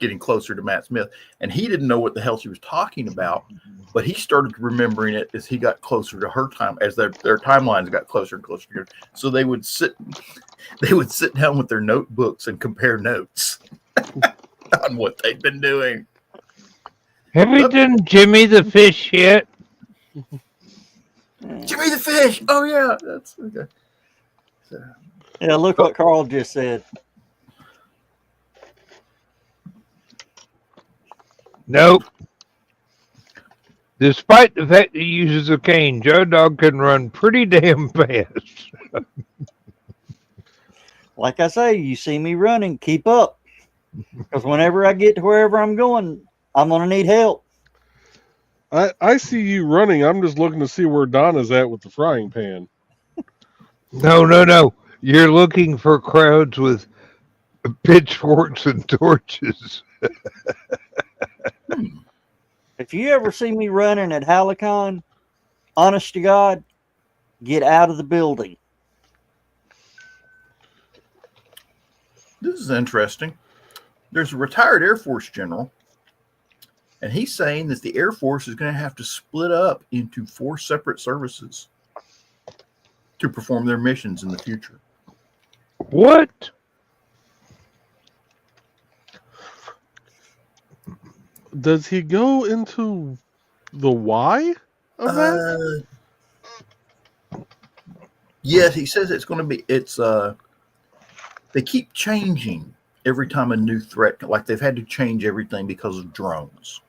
[SPEAKER 4] getting closer to Matt Smith. And he didn't know what the hell she was talking about, but he started remembering it as he got closer to her time, as their timelines got closer and closer together. So they would sit down with their notebooks and compare notes on what they'd been doing.
[SPEAKER 5] Have you done Jimmy the Fish yet?
[SPEAKER 4] Jimmy the Fish. Oh yeah, that's okay. So.
[SPEAKER 2] Yeah, look what Carl just said.
[SPEAKER 5] Nope. Despite the fact that he uses a cane, Joe Dog can run pretty damn fast.
[SPEAKER 2] like I say, you see me running, keep up. Because whenever I get to wherever I'm going, I'm going to need help.
[SPEAKER 3] I see you running. I'm just looking to see where Donna's at with the frying pan.
[SPEAKER 5] No. You're looking for crowds with pitchforks and torches.
[SPEAKER 2] If you ever see me running at Halicon, honest to God, get out of the building.
[SPEAKER 4] This is interesting. There's a retired Air Force general, and he's saying that the Air Force is going to have to split up into 4 separate services to perform their missions in the future.
[SPEAKER 5] What?
[SPEAKER 3] Does he go into the why of that?
[SPEAKER 4] Yes, he says it's going to be. They keep changing every time a new threat. Like they've had to change everything because of drones.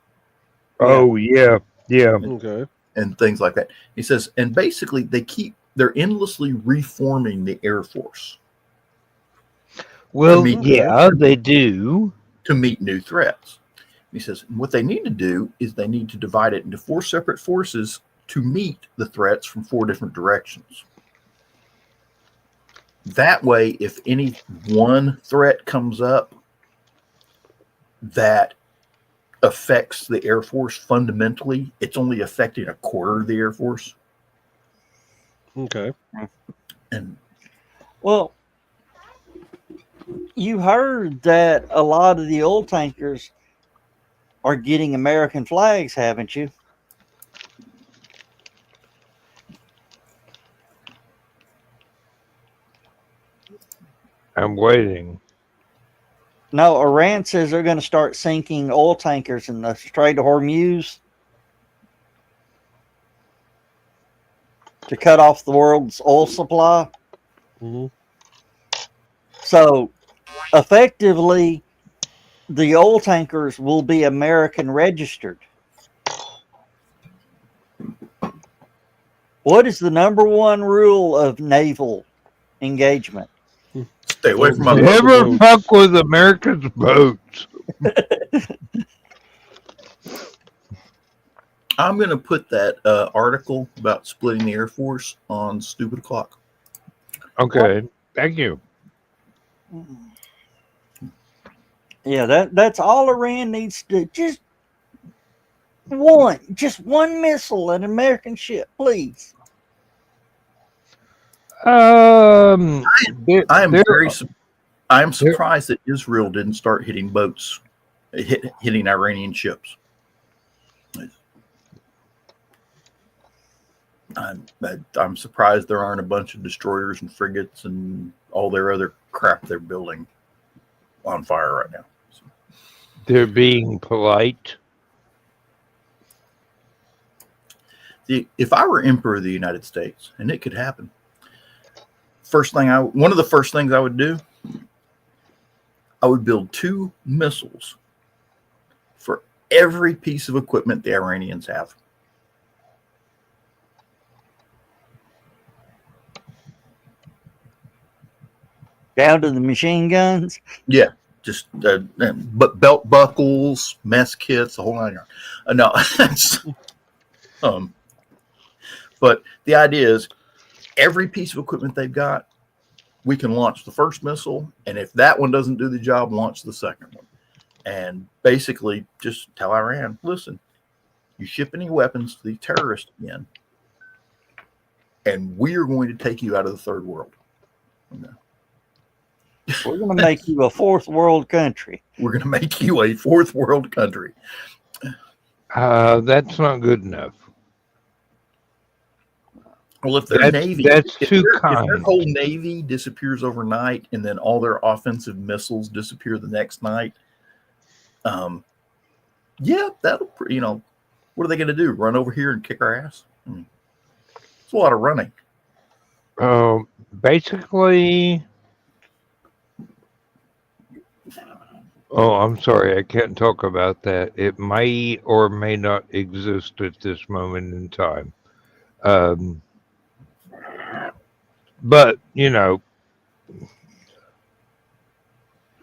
[SPEAKER 5] Oh yeah.
[SPEAKER 3] Okay.
[SPEAKER 4] And things like that. He says, and basically they're endlessly reforming the Air Force.
[SPEAKER 5] Well, yeah, they do.
[SPEAKER 4] To meet new threats. He says, what they need to do is they need to divide it into 4 separate forces to meet the threats from 4 different directions. That way, if any one threat comes up that affects the Air Force fundamentally, it's only affecting a quarter of the Air Force.
[SPEAKER 3] Okay.
[SPEAKER 4] And
[SPEAKER 2] well, you heard that a lot of the old tankers are getting American flags, haven't you?
[SPEAKER 5] I'm waiting.
[SPEAKER 2] No, Iran says they're going to start sinking oil tankers in the Strait of Hormuz to cut off the world's oil supply.
[SPEAKER 3] Mm-hmm.
[SPEAKER 2] So, effectively, the oil tankers will be American registered. What is the number one rule of naval engagement?
[SPEAKER 4] stay away from my
[SPEAKER 5] Never
[SPEAKER 3] boats.
[SPEAKER 5] fuck with Americans' boats.
[SPEAKER 4] I'm going to put that article about splitting the Air Force on Stupid O'Clock.
[SPEAKER 5] Okay, thank you.
[SPEAKER 2] Yeah, that's all Iran needs to do. Just one missile at an American ship, please.
[SPEAKER 4] I am surprised that Israel didn't start hitting boats, hitting Iranian ships. I'm surprised there aren't a bunch of destroyers and frigates and all their other crap they're building on fire right now. So.
[SPEAKER 5] They're being polite.
[SPEAKER 4] If I were Emperor of the United States, and it could happen, one of the first things I would do, I would build 2 missiles for every piece of equipment the Iranians have.
[SPEAKER 2] Down to the machine guns?
[SPEAKER 4] Yeah, just but belt buckles, mess kits, the whole 9 yards. No, but the idea is every piece of equipment they've got, we can launch the first missile, and if that one doesn't do the job, launch the second one. And basically just tell Iran, listen, you ship any weapons to the terrorists again, and we are going to take you out of the third world. No.
[SPEAKER 2] We're going to make you a fourth world country.
[SPEAKER 4] We're going to make you a fourth world country.
[SPEAKER 5] That's not good enough.
[SPEAKER 4] Well, if their Navy,
[SPEAKER 5] that's
[SPEAKER 4] if
[SPEAKER 5] too
[SPEAKER 4] their
[SPEAKER 5] kind.
[SPEAKER 4] whole Navy disappears overnight and then all their offensive missiles disappear the next night, yeah, that'll, what are they going to do? Run over here and kick our ass? It's a lot of running.
[SPEAKER 5] Basically, I'm sorry, I can't talk about that. It may or may not exist at this moment in time. But,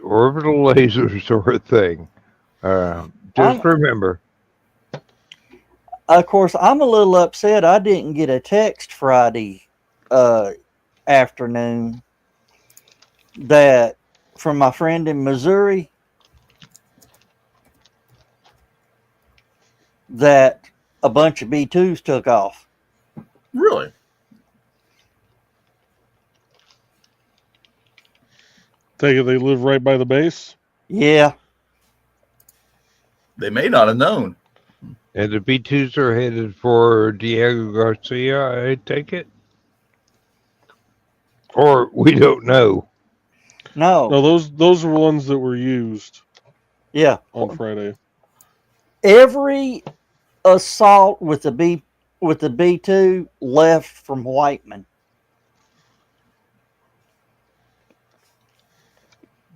[SPEAKER 5] orbital lasers are a thing. Just remember.
[SPEAKER 2] Of course, I'm a little upset I didn't get a text Friday afternoon that from my friend in Missouri that a bunch of B2s took off.
[SPEAKER 4] Really?
[SPEAKER 3] Take it they live right by the base?
[SPEAKER 2] Yeah.
[SPEAKER 4] They may not have known.
[SPEAKER 5] And the B2s are headed for Diego Garcia, I take it? Or we don't know.
[SPEAKER 2] No.
[SPEAKER 3] No, those were ones that were used.
[SPEAKER 2] Yeah.
[SPEAKER 3] On Friday.
[SPEAKER 2] Every assault with the B2 left from Whiteman.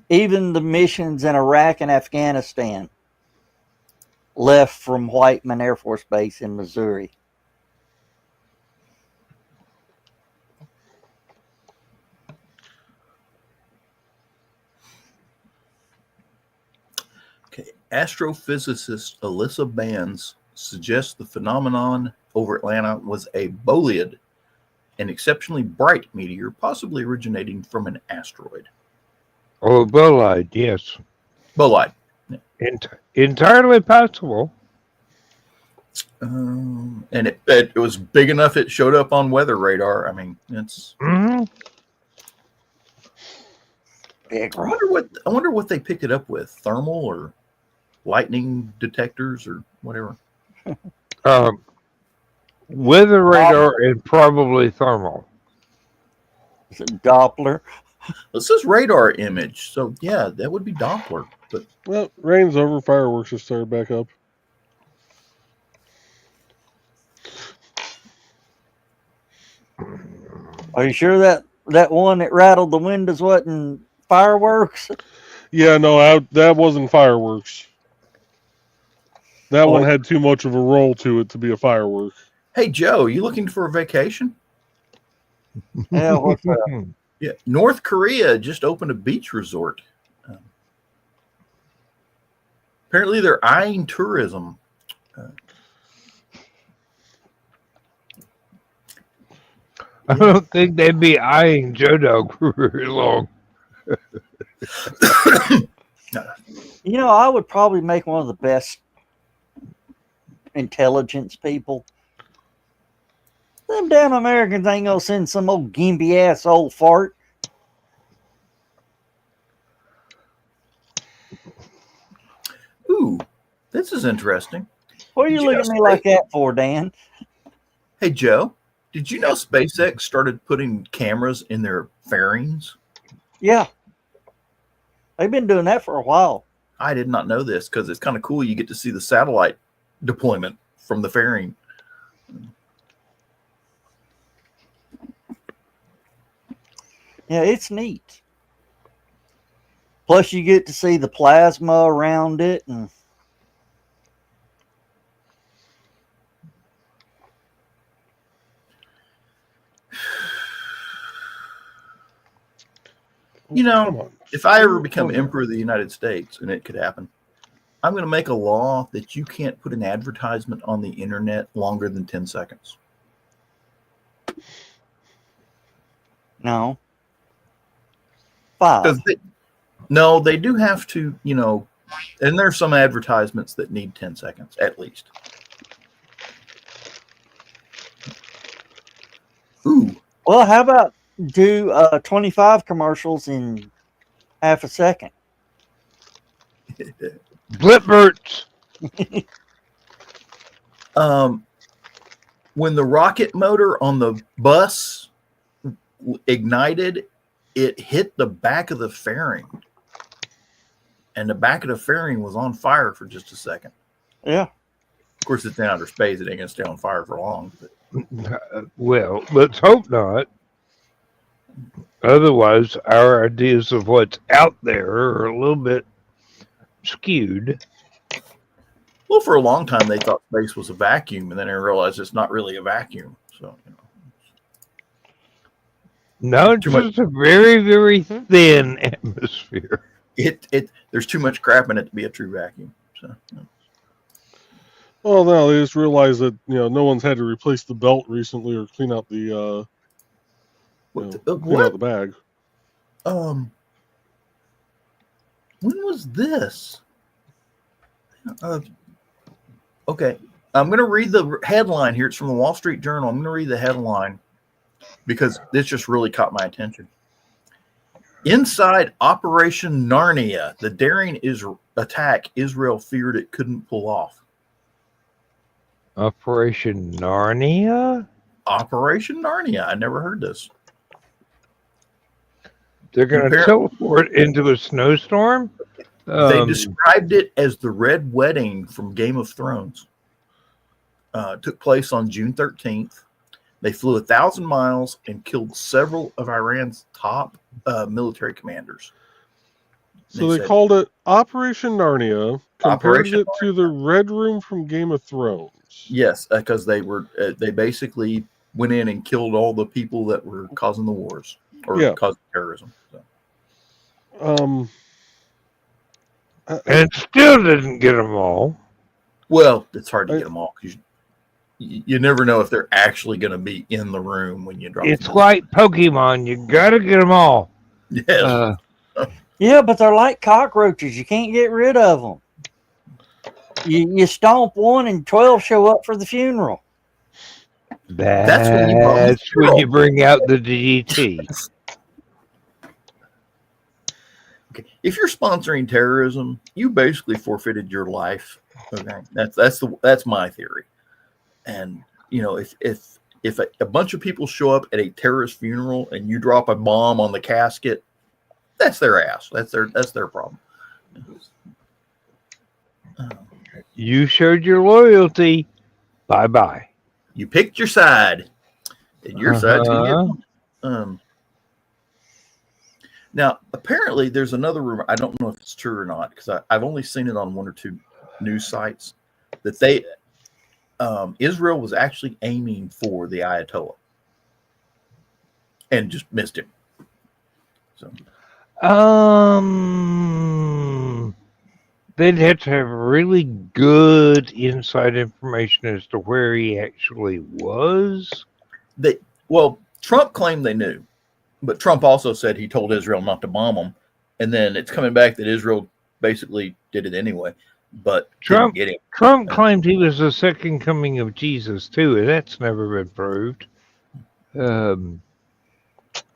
[SPEAKER 2] Even the missions in Iraq and Afghanistan left from Whiteman Air Force Base in Missouri.
[SPEAKER 4] Okay. Astrophysicist Alyssa Bands suggests the phenomenon over Atlanta was a bolide, an exceptionally bright meteor, possibly originating from an asteroid.
[SPEAKER 5] Oh, bolide, yes.
[SPEAKER 4] Bolide.
[SPEAKER 5] Entirely possible.
[SPEAKER 4] And it was big enough it showed up on weather radar. I mean, it's.
[SPEAKER 5] Mm-hmm.
[SPEAKER 4] I wonder what they picked it up with, thermal or lightning detectors or whatever.
[SPEAKER 5] Weather radar and probably thermal.
[SPEAKER 2] Is it Doppler?
[SPEAKER 4] This says radar image, so yeah, that would be Doppler. But
[SPEAKER 3] well, rain's over. Fireworks have started back up.
[SPEAKER 2] Are you sure that one that rattled the windows wasn't fireworks?
[SPEAKER 3] Yeah, no, that wasn't fireworks. That one had too much of a roll to it to be a firework.
[SPEAKER 4] Hey, Joe, you looking for a vacation?
[SPEAKER 2] Yeah, what's up?
[SPEAKER 4] Yeah, North Korea just opened a beach resort. Apparently, they're eyeing tourism.
[SPEAKER 5] I don't think they'd be eyeing Joe Dog for very long.
[SPEAKER 2] You know, I would probably make one of the best intelligence people. Them damn Americans ain't gonna send some old gimpy ass old fart.
[SPEAKER 4] Ooh, this is interesting.
[SPEAKER 2] What are you looking at me like that for, Dan?
[SPEAKER 4] Hey, Joe, did you know SpaceX started putting cameras in their fairings?
[SPEAKER 2] Yeah. They've been doing that for a while.
[SPEAKER 4] I did not know this because it's kind of cool. You get to see the satellite deployment from the fairing.
[SPEAKER 2] Yeah, it's neat. Plus, you get to see the plasma around it, and
[SPEAKER 4] you know, if I ever become emperor of the United States, and it could happen, I'm going to make a law that you can't put an advertisement on the internet longer than 10 seconds.
[SPEAKER 2] no. 5.
[SPEAKER 4] No, they do have to, you know, and there's some advertisements that need 10 seconds at least. Ooh.
[SPEAKER 2] Well, how about do 25 commercials in half a second?
[SPEAKER 5] Blipberts.
[SPEAKER 4] When the rocket motor on the bus ignited, it hit the back of the fairing. And the back of the fairing was on fire for just a second.
[SPEAKER 2] Yeah.
[SPEAKER 4] Of course, it's in outer space. It ain't going to stay on fire for long. But.
[SPEAKER 5] Well, let's hope not. Otherwise, our ideas of what's out there are a little bit skewed.
[SPEAKER 4] Well, for a long time, they thought space was a vacuum, and then they realized it's not really a vacuum. So, you know.
[SPEAKER 5] No, it's just a very, very thin atmosphere.
[SPEAKER 4] There's too much crap in it to be a true vacuum. So.
[SPEAKER 3] Well, no, they just realized that no one's had to replace the belt recently or clean out the clean out the bag.
[SPEAKER 4] When was this? Okay, I'm going to read the headline here. It's from the Wall Street Journal. I'm going to read the headline because this just really caught my attention. Inside Operation Narnia, the daring attack Israel feared it couldn't pull off.
[SPEAKER 5] Operation Narnia?
[SPEAKER 4] Operation Narnia. I never heard this.
[SPEAKER 5] They're going to teleport into a snowstorm?
[SPEAKER 4] They described it as the Red Wedding from Game of Thrones. Took place on June 13th. They flew 1,000 miles and killed several of Iran's top military commanders.
[SPEAKER 3] So they called it Operation Narnia, compared it to the Red Room from Game of Thrones.
[SPEAKER 4] Yes, because they basically went in and killed all the people that were causing the wars or causing terrorism. So.
[SPEAKER 5] And still didn't get them all.
[SPEAKER 4] Well, it's hard to get them all because you never know if they're actually going to be in the room when you drop them.
[SPEAKER 5] It's like Pokemon. You got to get them all.
[SPEAKER 4] Yes.
[SPEAKER 2] Yeah, but they're like cockroaches. You can't get rid of them. You stomp one and 12 show up for the funeral.
[SPEAKER 5] That's when you bring out the DDT.
[SPEAKER 4] Okay. If you're sponsoring terrorism, you basically forfeited your life. Okay, that's my theory. And if a bunch of people show up at a terrorist funeral and you drop a bomb on the casket, that's their ass. That's their problem.
[SPEAKER 5] You showed your loyalty. Bye-bye.
[SPEAKER 4] You picked your side, and your side's gonna get. Now, apparently, there's another rumor. I don't know if it's true or not because I've only seen it on one or two news sites that Israel was actually aiming for the Ayatollah and just missed him. So,
[SPEAKER 5] they'd have to have really good inside information as to where he actually was.
[SPEAKER 4] Trump claimed they knew, but Trump also said he told Israel not to bomb them, and then it's coming back that Israel basically did it anyway. But
[SPEAKER 5] Trump
[SPEAKER 4] didn't get him.
[SPEAKER 5] Trump claimed he was the second coming of Jesus too, and that's never been proved.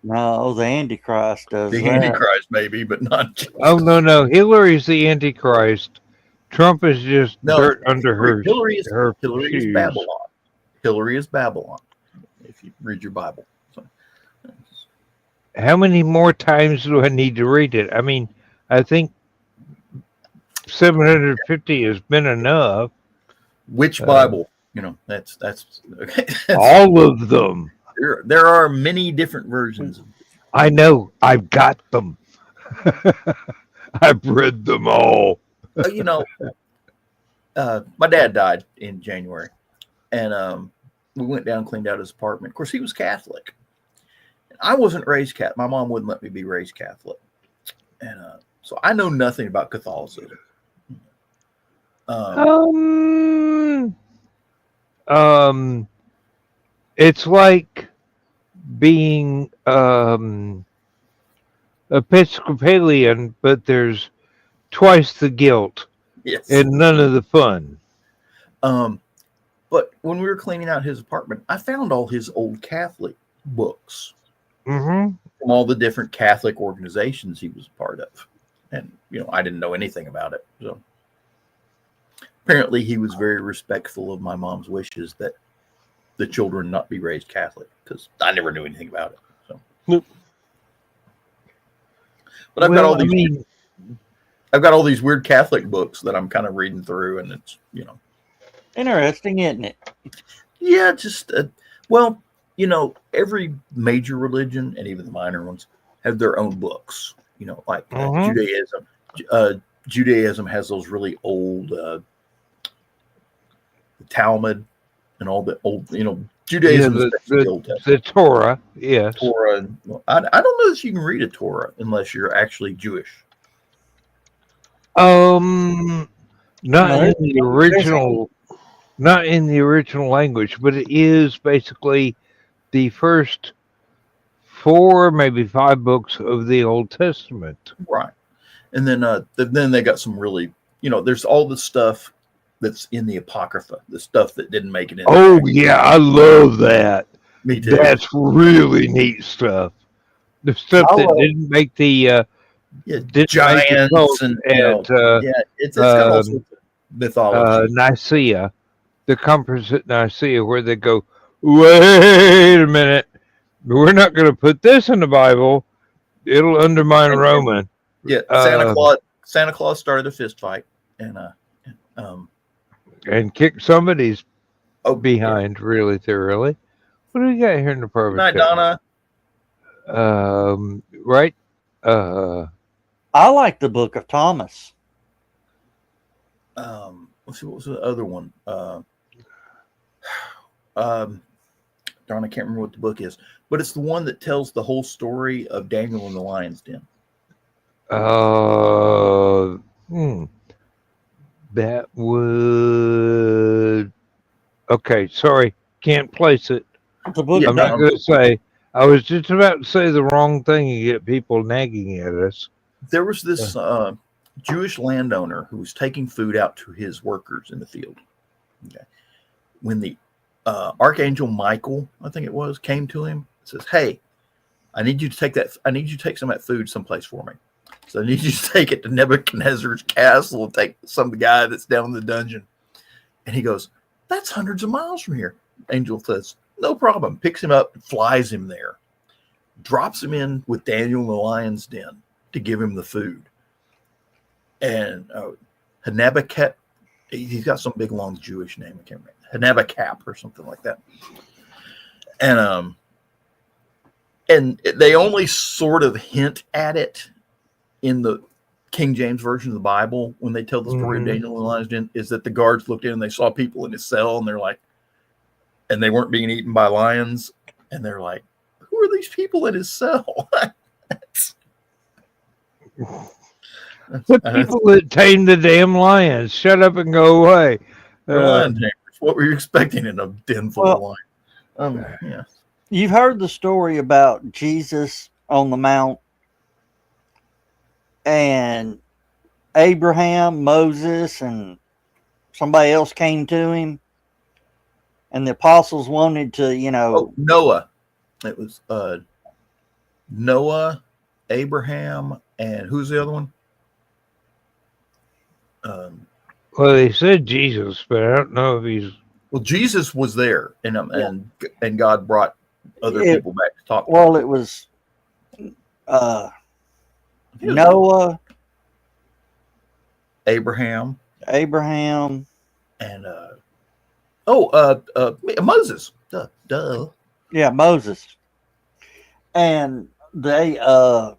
[SPEAKER 2] No, the Antichrist does
[SPEAKER 4] The
[SPEAKER 2] that.
[SPEAKER 4] Antichrist, maybe, but not Jesus.
[SPEAKER 5] Oh, no. Hillary's the Antichrist. Trump is just dirt under her
[SPEAKER 4] Hillary is
[SPEAKER 5] shoes.
[SPEAKER 4] Babylon. Hillary is Babylon, if you read your Bible. So.
[SPEAKER 5] How many more times do I need to read it? I mean, I think 750 has been enough.
[SPEAKER 4] Which Bible? That's okay.
[SPEAKER 5] All of them.
[SPEAKER 4] There are many different versions.
[SPEAKER 5] I know. I've got them. I've read them all.
[SPEAKER 4] My dad died in January, and we went down and cleaned out his apartment. Of course, he was Catholic. I wasn't raised Catholic. My mom wouldn't let me be raised Catholic, and so I know nothing about Catholicism.
[SPEAKER 5] It's like being Episcopalian, but there's twice the guilt and none of the fun.
[SPEAKER 4] But when we were cleaning out his apartment, I found all his old Catholic books from all the different Catholic organizations he was part of. And, I didn't know anything about it. So apparently he was very respectful of my mom's wishes that the children not be raised Catholic, because I never knew anything about it. So, but I've got all these weird Catholic books that I'm kind of reading through, and it's
[SPEAKER 2] interesting, isn't it?
[SPEAKER 4] Yeah, just every major religion and even the minor ones have their own books. Like Judaism. Judaism has those really old the Talmud and all the old, Judaism.
[SPEAKER 5] The Torah, yes.
[SPEAKER 4] Torah. I don't know if you can read a Torah unless you're actually Jewish.
[SPEAKER 5] Not
[SPEAKER 2] No,
[SPEAKER 5] in the original, not in the original language, but it is basically the first 4, maybe 5 books of the Old Testament.
[SPEAKER 4] Right. And then they got some really, there's all the stuff that's in the Apocrypha, the stuff that didn't make it in.
[SPEAKER 5] Oh yeah, I love that.
[SPEAKER 4] Me too.
[SPEAKER 5] That's really neat stuff. The stuff that didn't make the
[SPEAKER 4] giants and it's got all sorts of mythology.
[SPEAKER 5] Nicaea, the composite Nicaea, where they go, wait a minute, we're not going to put this in the Bible. It'll undermine Roman.
[SPEAKER 4] Yeah, Santa Claus started a fist fight
[SPEAKER 5] and kicked somebody's behind really thoroughly. What do we got here in the private?
[SPEAKER 4] Night, Donna.
[SPEAKER 5] Right.
[SPEAKER 2] I like the Book of Thomas.
[SPEAKER 4] Let's see, what was the other one? Darn, I can't remember what the book is, but it's the one that tells the whole story of Daniel in the lion's den.
[SPEAKER 5] That would. Okay, sorry, can't place it.
[SPEAKER 2] The book.
[SPEAKER 5] I'm not going to say. I was just about to say the wrong thing and get people nagging at us.
[SPEAKER 4] There was this Jewish landowner who was taking food out to his workers in the field. Okay. When the Archangel Michael, I think it was, came to him, says, "Hey, I need you to take some of that food someplace for me. So I need you to take it to Nebuchadnezzar's castle and take some of the guy that's down in the dungeon." And he goes, "That's hundreds of miles from here." Angel says, "No problem." Picks him up, flies him there, drops him in with Daniel in the lion's den to give him the food. And Hanabakep, he's got some big long Jewish name. I can't remember. Hanabakep or something like that. And they only sort of hint at it in the King James version of the Bible when they tell the story of Daniel in the lion's den, is that the guards looked in and they saw people in his cell and they're like, and they weren't being eaten by lions. And they're like, who are these people in his cell?
[SPEAKER 5] The people that tame the damn lions. Shut up and go away.
[SPEAKER 4] Lion tamers. What were you expecting in a den full of lions? Yeah.
[SPEAKER 2] You've heard the story about Jesus on the Mount and Abraham, Moses, and somebody else came to him, and the apostles wanted to,
[SPEAKER 4] Noah. It was Noah, Abraham, and who's the other one?
[SPEAKER 5] Well, they said Jesus, but I don't know if he's.
[SPEAKER 4] Well, Jesus was there, and God brought other people back to talk.
[SPEAKER 2] Well, it was Noah,
[SPEAKER 4] Abraham,
[SPEAKER 2] and
[SPEAKER 4] Moses. Duh.
[SPEAKER 2] Yeah, Moses. And they the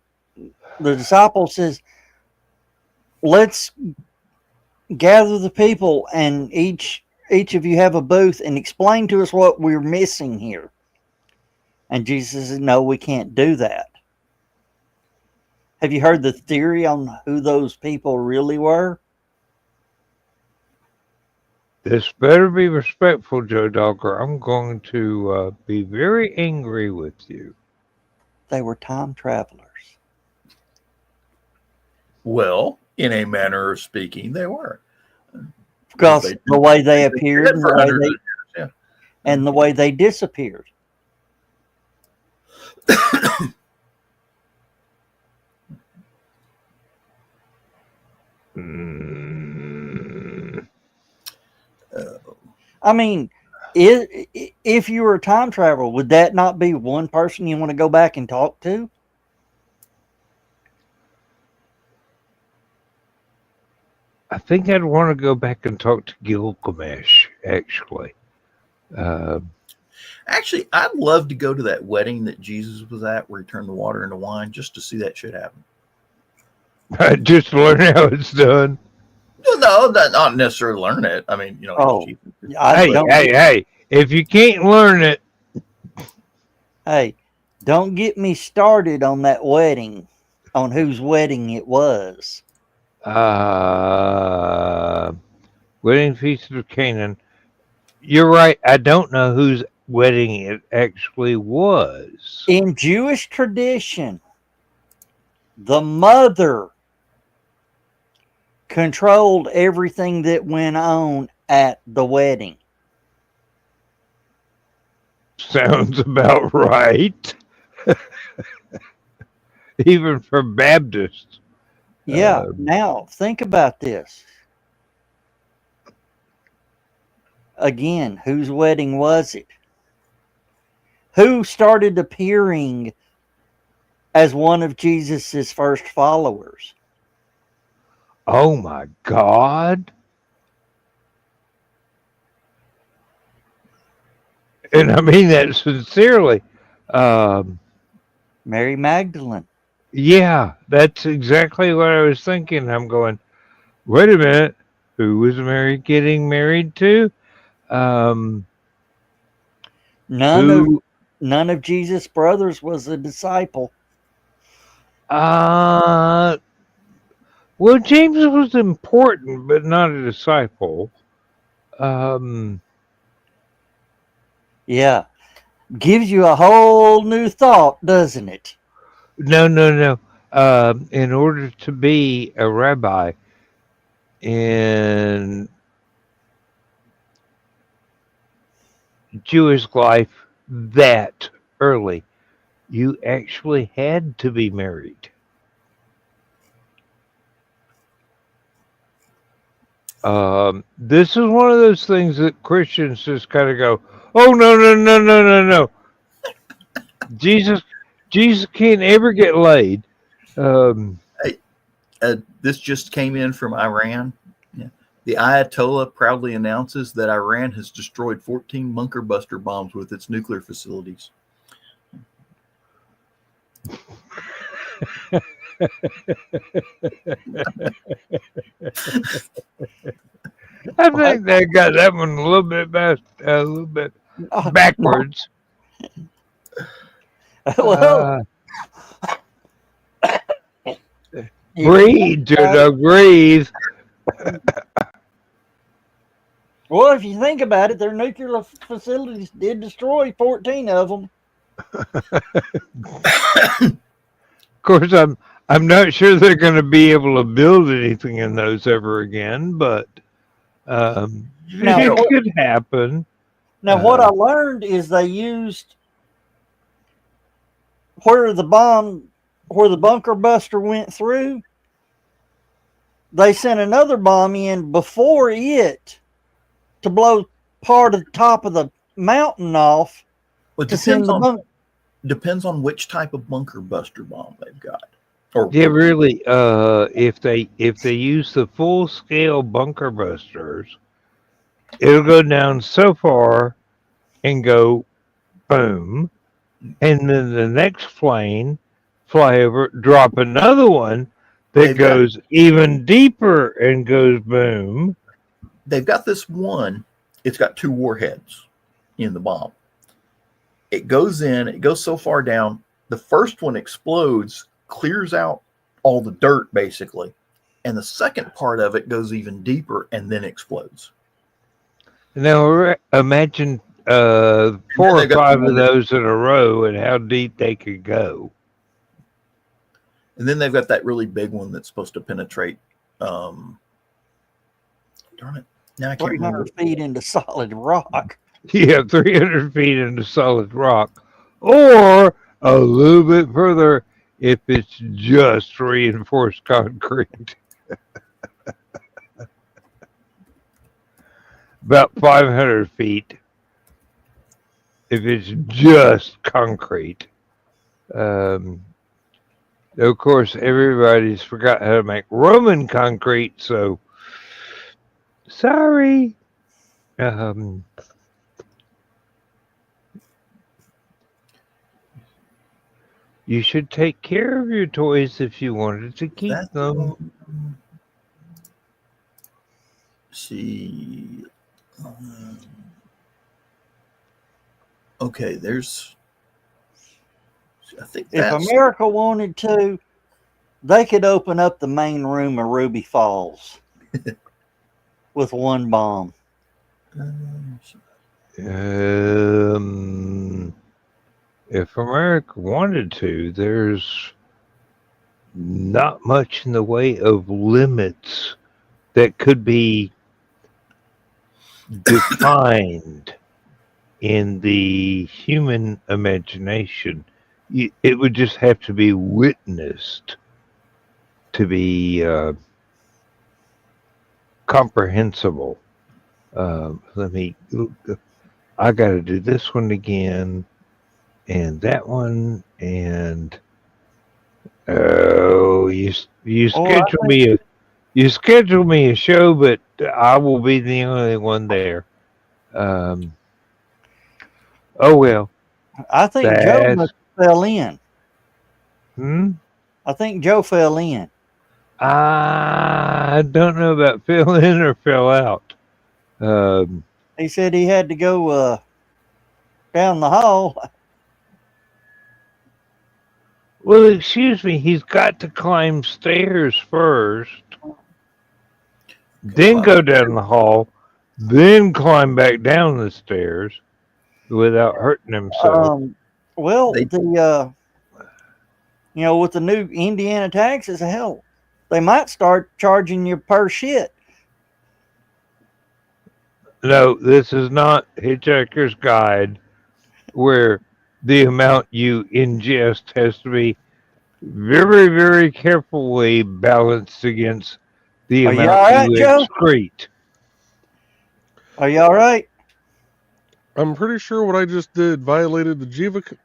[SPEAKER 2] disciple says, let's gather the people and each of you have a booth and explain to us what we're missing here. And Jesus says, no, we can't do that. Have you heard the theory on who those people really were?
[SPEAKER 5] This better be respectful, Joe Dogger. I'm going to be very angry with you.
[SPEAKER 2] They were time travelers.
[SPEAKER 4] Well, in a manner of speaking, they were.
[SPEAKER 2] Because the way they appeared and the way they disappeared. I mean, if you were a time traveler, would that not be one person you want to go back and talk to?
[SPEAKER 5] I think I'd want to go back and talk to Gilgamesh, actually.
[SPEAKER 4] Actually, I'd love to go to that wedding that Jesus was at where he turned the water into wine just to see that shit happen.
[SPEAKER 5] Just to learn how it's done.
[SPEAKER 4] No, not necessarily learn it. I mean,
[SPEAKER 5] Hey, if you can't learn it.
[SPEAKER 2] Hey, don't get me started on that wedding, on whose wedding it was.
[SPEAKER 5] Wedding feast of Canaan. You're right. I don't know whose wedding it actually was.
[SPEAKER 2] In Jewish tradition, the mother controlled everything that went on at the wedding.
[SPEAKER 5] Sounds about right. Even for Baptists.
[SPEAKER 2] Yeah. Now, think about this. Again, whose wedding was it? Who started appearing as one of Jesus's first followers?
[SPEAKER 5] Oh my God. And I mean that sincerely.
[SPEAKER 2] Mary Magdalene.
[SPEAKER 5] Yeah, that's exactly what I was thinking. I'm going, wait a minute. Who was Mary getting married to?
[SPEAKER 2] None
[SPEAKER 5] Who?
[SPEAKER 2] of Jesus' brothers was a disciple.
[SPEAKER 5] Well, James was important, but not a disciple.
[SPEAKER 2] Yeah. Gives you a whole new thought, doesn't it?
[SPEAKER 5] No. In order to be a rabbi in Jewish life that early, you actually had to be married. This is one of those things that Christians just kind of go, oh, no. Jesus can't ever get laid.
[SPEAKER 4] This just came in from Iran. Yeah. The Ayatollah proudly announces that Iran has destroyed 14 bunker buster bombs with its nuclear facilities.
[SPEAKER 5] I think they got that one a little bit backwards.
[SPEAKER 2] Well,
[SPEAKER 5] breathe, Judo, breathe.
[SPEAKER 2] Well, if you think about it, their nuclear facilities did destroy 14 of them.
[SPEAKER 5] Of course, I'm not sure they're going to be able to build anything in those ever again, but it could happen.
[SPEAKER 2] Now, what I learned is they used where the bunker buster went through. They sent another bomb in before it to blow part of the top of the mountain off.
[SPEAKER 4] Well, depends on which type of bunker buster bomb they've got.
[SPEAKER 5] Yeah, really. If they use the full scale bunker busters, it'll go down so far and go boom, and then the next plane fly over, drop another one that goes even deeper and goes boom.
[SPEAKER 4] They've got this one. It's got 2 warheads in the bomb. It goes in. It goes so far down. The first one explodes, clears out all the dirt basically, and the second part of it goes even deeper and then explodes.
[SPEAKER 5] Now imagine 4 or 5 of those in a row and how deep they could go.
[SPEAKER 4] And then they've got that really big one that's supposed to penetrate. Darn it! Now I can't
[SPEAKER 2] 300 feet into solid rock.
[SPEAKER 5] Yeah, 300 feet into solid rock, or a little bit further if it's just reinforced concrete. About 500 feet if it's just concrete. Of course, everybody's forgot how to make Roman concrete, so sorry. You should take care of your toys if you wanted to keep them.
[SPEAKER 4] See. Okay, there's. I think
[SPEAKER 2] if America wanted to, They could open up the main room of Ruby Falls with one bomb.
[SPEAKER 5] If America wanted to, there's not much in the way of limits that could be defined in the human imagination. It would just have to be witnessed to be comprehensible. Let me. I got to do this one again, and that one, and you schedule me a show, but I will be the only one there. Oh well.
[SPEAKER 2] I think Joe must fell in. I think Joe fell in.
[SPEAKER 5] I don't know about fell in or fell out.
[SPEAKER 2] He said he had to go down the hall.
[SPEAKER 5] Well, excuse me, he's got to climb stairs first, then go down the hall, then climb back down the stairs without hurting himself.
[SPEAKER 2] Well, with the new Indiana taxes, hell, they might start charging you per shit.
[SPEAKER 5] No, this is not Hitchhiker's Guide, where the amount you ingest has to be very, very carefully balanced against the amount you excrete.
[SPEAKER 2] Are you all right?
[SPEAKER 3] I'm pretty sure what I just did violated the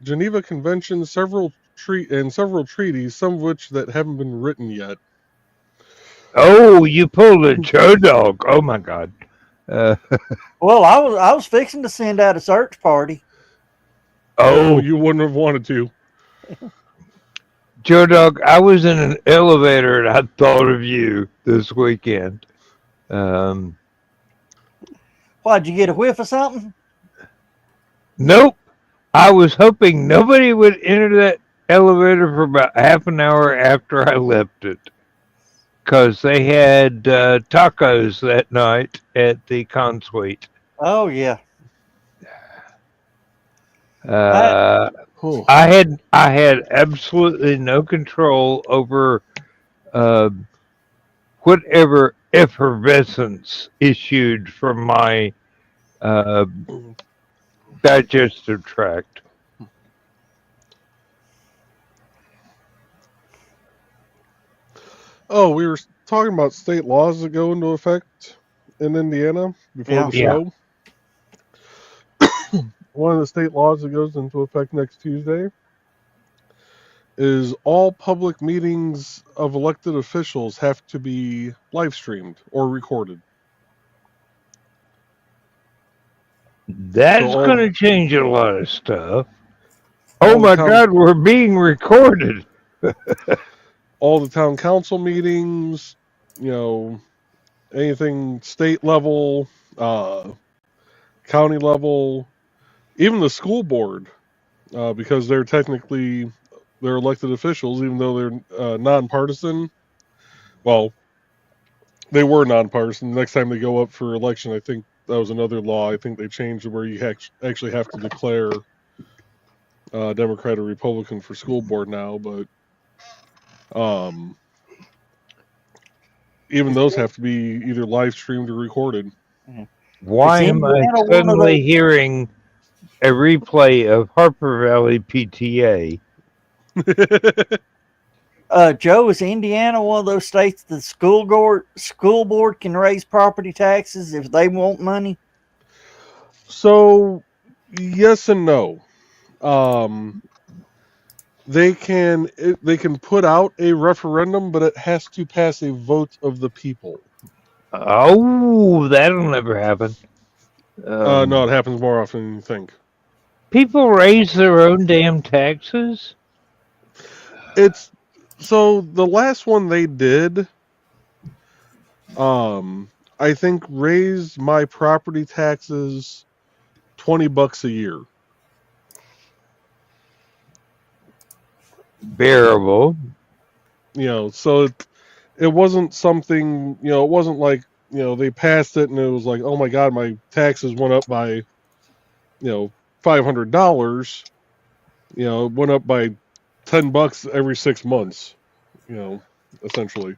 [SPEAKER 3] Geneva Convention, several treaties, some of which that haven't been written yet.
[SPEAKER 5] Oh, you pulled a Joe Dog! Oh my God!
[SPEAKER 2] Well, I was fixing to send out a search party.
[SPEAKER 3] Oh, you wouldn't have wanted to.
[SPEAKER 5] Joe Dog, I was in an elevator and I thought of you this weekend.
[SPEAKER 2] Why'd you get a whiff of something?
[SPEAKER 5] Nope. I was hoping nobody would enter that elevator for about half an hour after I left it. Because they had tacos that night at the Consuite.
[SPEAKER 2] Oh, yeah.
[SPEAKER 5] I had absolutely no control over whatever effervescence issued from my digestive tract.
[SPEAKER 3] Oh, we were talking about state laws that go into effect in Indiana before the show. One of the state laws that goes into effect next Tuesday is all public meetings of elected officials have to be live streamed or recorded.
[SPEAKER 5] That's going to change a lot of stuff. Oh my God, we're being recorded.
[SPEAKER 3] All the town council meetings, anything state level, county level, even the school board, because they're elected officials, even though they're nonpartisan. Well, they were nonpartisan. The next time they go up for election, I think that was another law. I think they changed where you actually have to declare Democrat or Republican for school board now, but even those have to be either live streamed or recorded.
[SPEAKER 5] Why am I suddenly hearing a replay of Harper Valley PTA?
[SPEAKER 2] Joe, is Indiana one of those states the school board can raise property taxes if they want money?
[SPEAKER 3] So, yes and no. They can put out a referendum, but it has to pass a vote of the people.
[SPEAKER 5] Oh, that'll never happen.
[SPEAKER 3] No, it happens more often than you think.
[SPEAKER 5] People raise their own damn taxes?
[SPEAKER 3] So the last one they did, I think raised my property taxes $20 a year.
[SPEAKER 5] Bearable.
[SPEAKER 3] So it wasn't something, it wasn't like, they passed it and it was like, oh my God, my taxes went up by, $500. It went up by $10 every 6 months, essentially.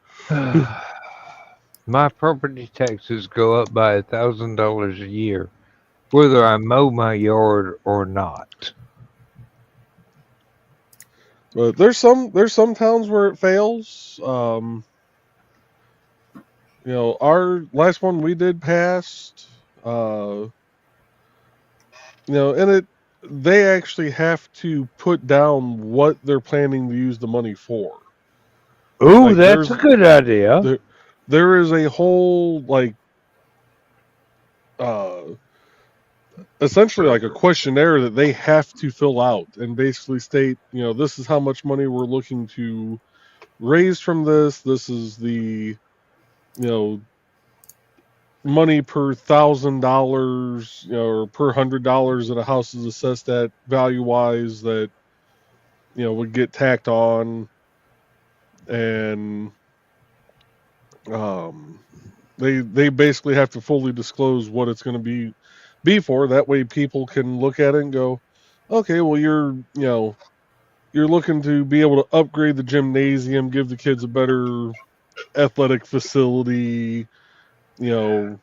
[SPEAKER 5] My property taxes go up by $1,000 a year, whether I mow my yard or not.
[SPEAKER 3] But there's some towns where it fails. Our last one we did passed, and they actually have to put down what they're planning to use the money for.
[SPEAKER 5] Ooh, like, that's a good idea.
[SPEAKER 3] There is a whole, essentially like a questionnaire that they have to fill out and basically state, this is how much money we're looking to raise from this. This is the, money per $1,000, or per $100 that a house is assessed at value-wise that, would get tacked on. And they basically have to fully disclose what it's going to be for. That way people can look at it and go, okay, well, you're looking to be able to upgrade the gymnasium, give the kids a better athletic facility. The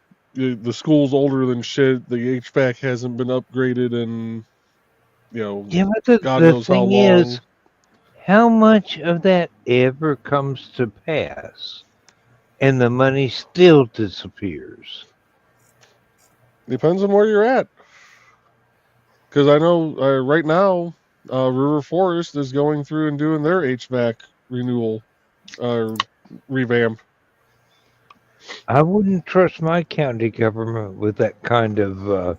[SPEAKER 3] school's older than shit. The HVAC hasn't been upgraded in,
[SPEAKER 5] but
[SPEAKER 3] God knows how long.
[SPEAKER 5] Is, how much of that ever comes to pass, and the money still disappears?
[SPEAKER 3] Depends on where you're at. Because I know right now, River Forest is going through and doing their HVAC renewal, revamp.
[SPEAKER 5] I wouldn't trust my county government with that kind of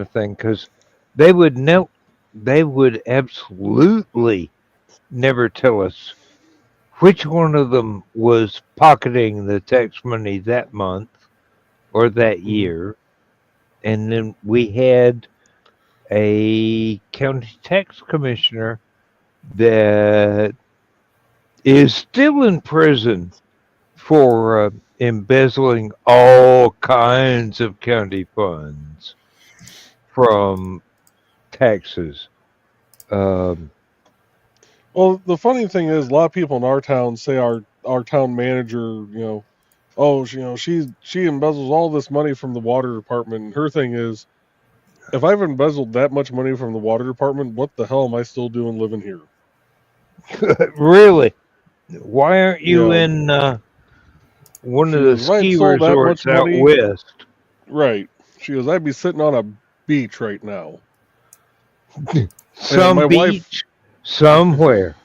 [SPEAKER 5] thing, because they would absolutely never tell us which one of them was pocketing the tax money that month or that year. And then we had a county tax commissioner that is still in prison for embezzling all kinds of county funds from taxes.
[SPEAKER 3] Well, the funny thing is, a lot of people in our town say our town manager, she embezzles all this money from the water department. And her thing is, if I've embezzled that much money from the water department, what the hell am I still doing living here?
[SPEAKER 5] Really? Why aren't you in one of the ski resorts out west?
[SPEAKER 3] Right. She goes, I'd be sitting on a beach right now.
[SPEAKER 5] Some beach somewhere.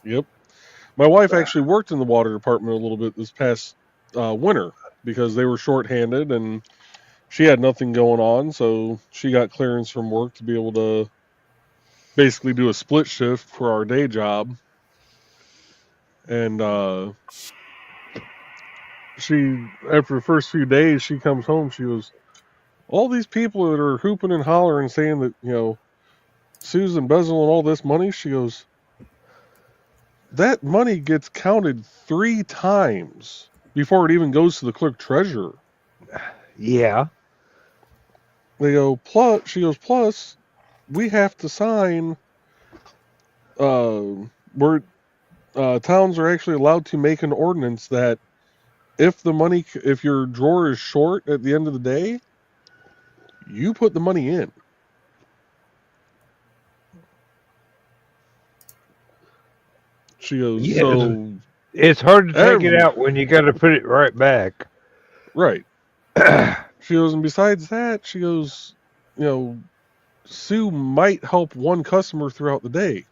[SPEAKER 3] Yep. My wife actually worked in the water department a little bit this past winter because they were shorthanded and she had nothing going on, so she got clearance from work to be able to basically do a split shift for our day job. And she, after the first few days, she comes home, she goes, all these people that are hooping and hollering saying that, Sue's embezzling all this money, she goes, that money gets counted 3 times before it even goes to the clerk treasurer.
[SPEAKER 5] Yeah.
[SPEAKER 3] They go, plus, we have to sign, where towns are actually allowed to make an ordinance that if your drawer is short at the end of the day, you put the money in. She goes,
[SPEAKER 5] yeah,
[SPEAKER 3] so
[SPEAKER 5] it's hard to take it out when you got to put it right back.
[SPEAKER 3] Right. She goes, and besides that, she goes, Sue might help one customer throughout the day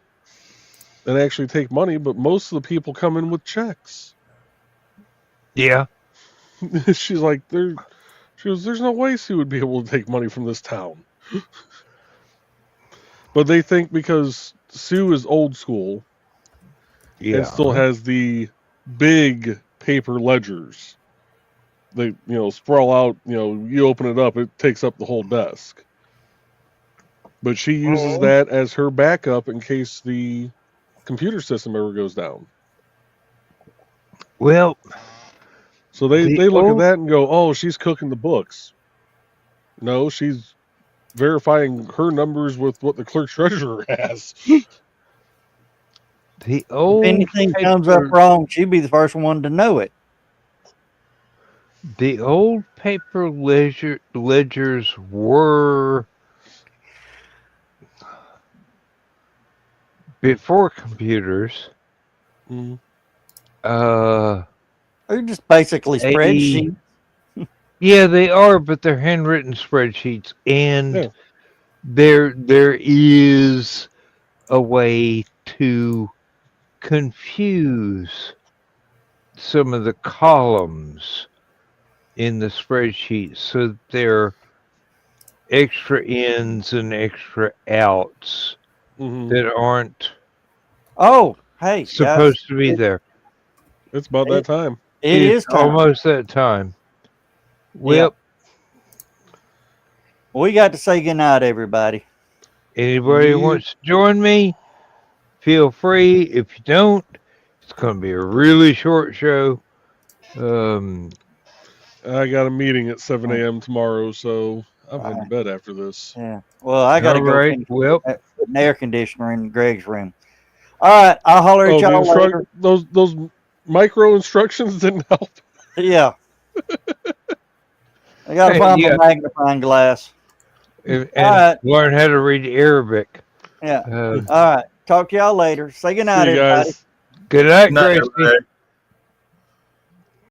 [SPEAKER 3] and actually take money, but most of the people come in with checks.
[SPEAKER 5] Yeah.
[SPEAKER 3] She's like, she goes, there's no way Sue would be able to take money from this town. But they think because Sue is old school and still has the big paper ledgers. They, sprawl out, you open it up, it takes up the whole desk. But she uses that as her backup in case the computer system ever goes down.
[SPEAKER 5] Well,
[SPEAKER 3] so they look at that and go, "Oh, she's cooking the books." No, she's verifying her numbers with what the clerk treasurer has.
[SPEAKER 5] The old
[SPEAKER 2] if anything comes up wrong, she'd be the first one to know it.
[SPEAKER 5] The old paper ledgers were before computers.
[SPEAKER 3] Mm-hmm.
[SPEAKER 2] They're just basically spreadsheets.
[SPEAKER 5] Yeah, they are, but they're handwritten spreadsheets, and there is a way to confuse some of the columns in the spreadsheet so that they're extra ins and extra outs that aren't supposed to be there.
[SPEAKER 3] It's about that time.
[SPEAKER 2] It is time.
[SPEAKER 5] Almost that time. Well,
[SPEAKER 2] we got to say goodnight, everybody.
[SPEAKER 5] Anybody wants to join me, feel free. If you don't, it's going to be a really short show.
[SPEAKER 3] I got a meeting at 7 a.m. tomorrow, so I'm heading to bed after this.
[SPEAKER 2] Yeah. Well, I got to go
[SPEAKER 5] finish
[SPEAKER 2] put an air conditioner in Greg's room. All right. I'll holler at y'all later.
[SPEAKER 3] Those micro instructions didn't help.
[SPEAKER 2] Yeah. I got to find my magnifying glass.
[SPEAKER 5] And learn how to read Arabic.
[SPEAKER 2] Yeah. All right. Talk to y'all later. Say goodnight, everybody.
[SPEAKER 5] Good night, Gracie.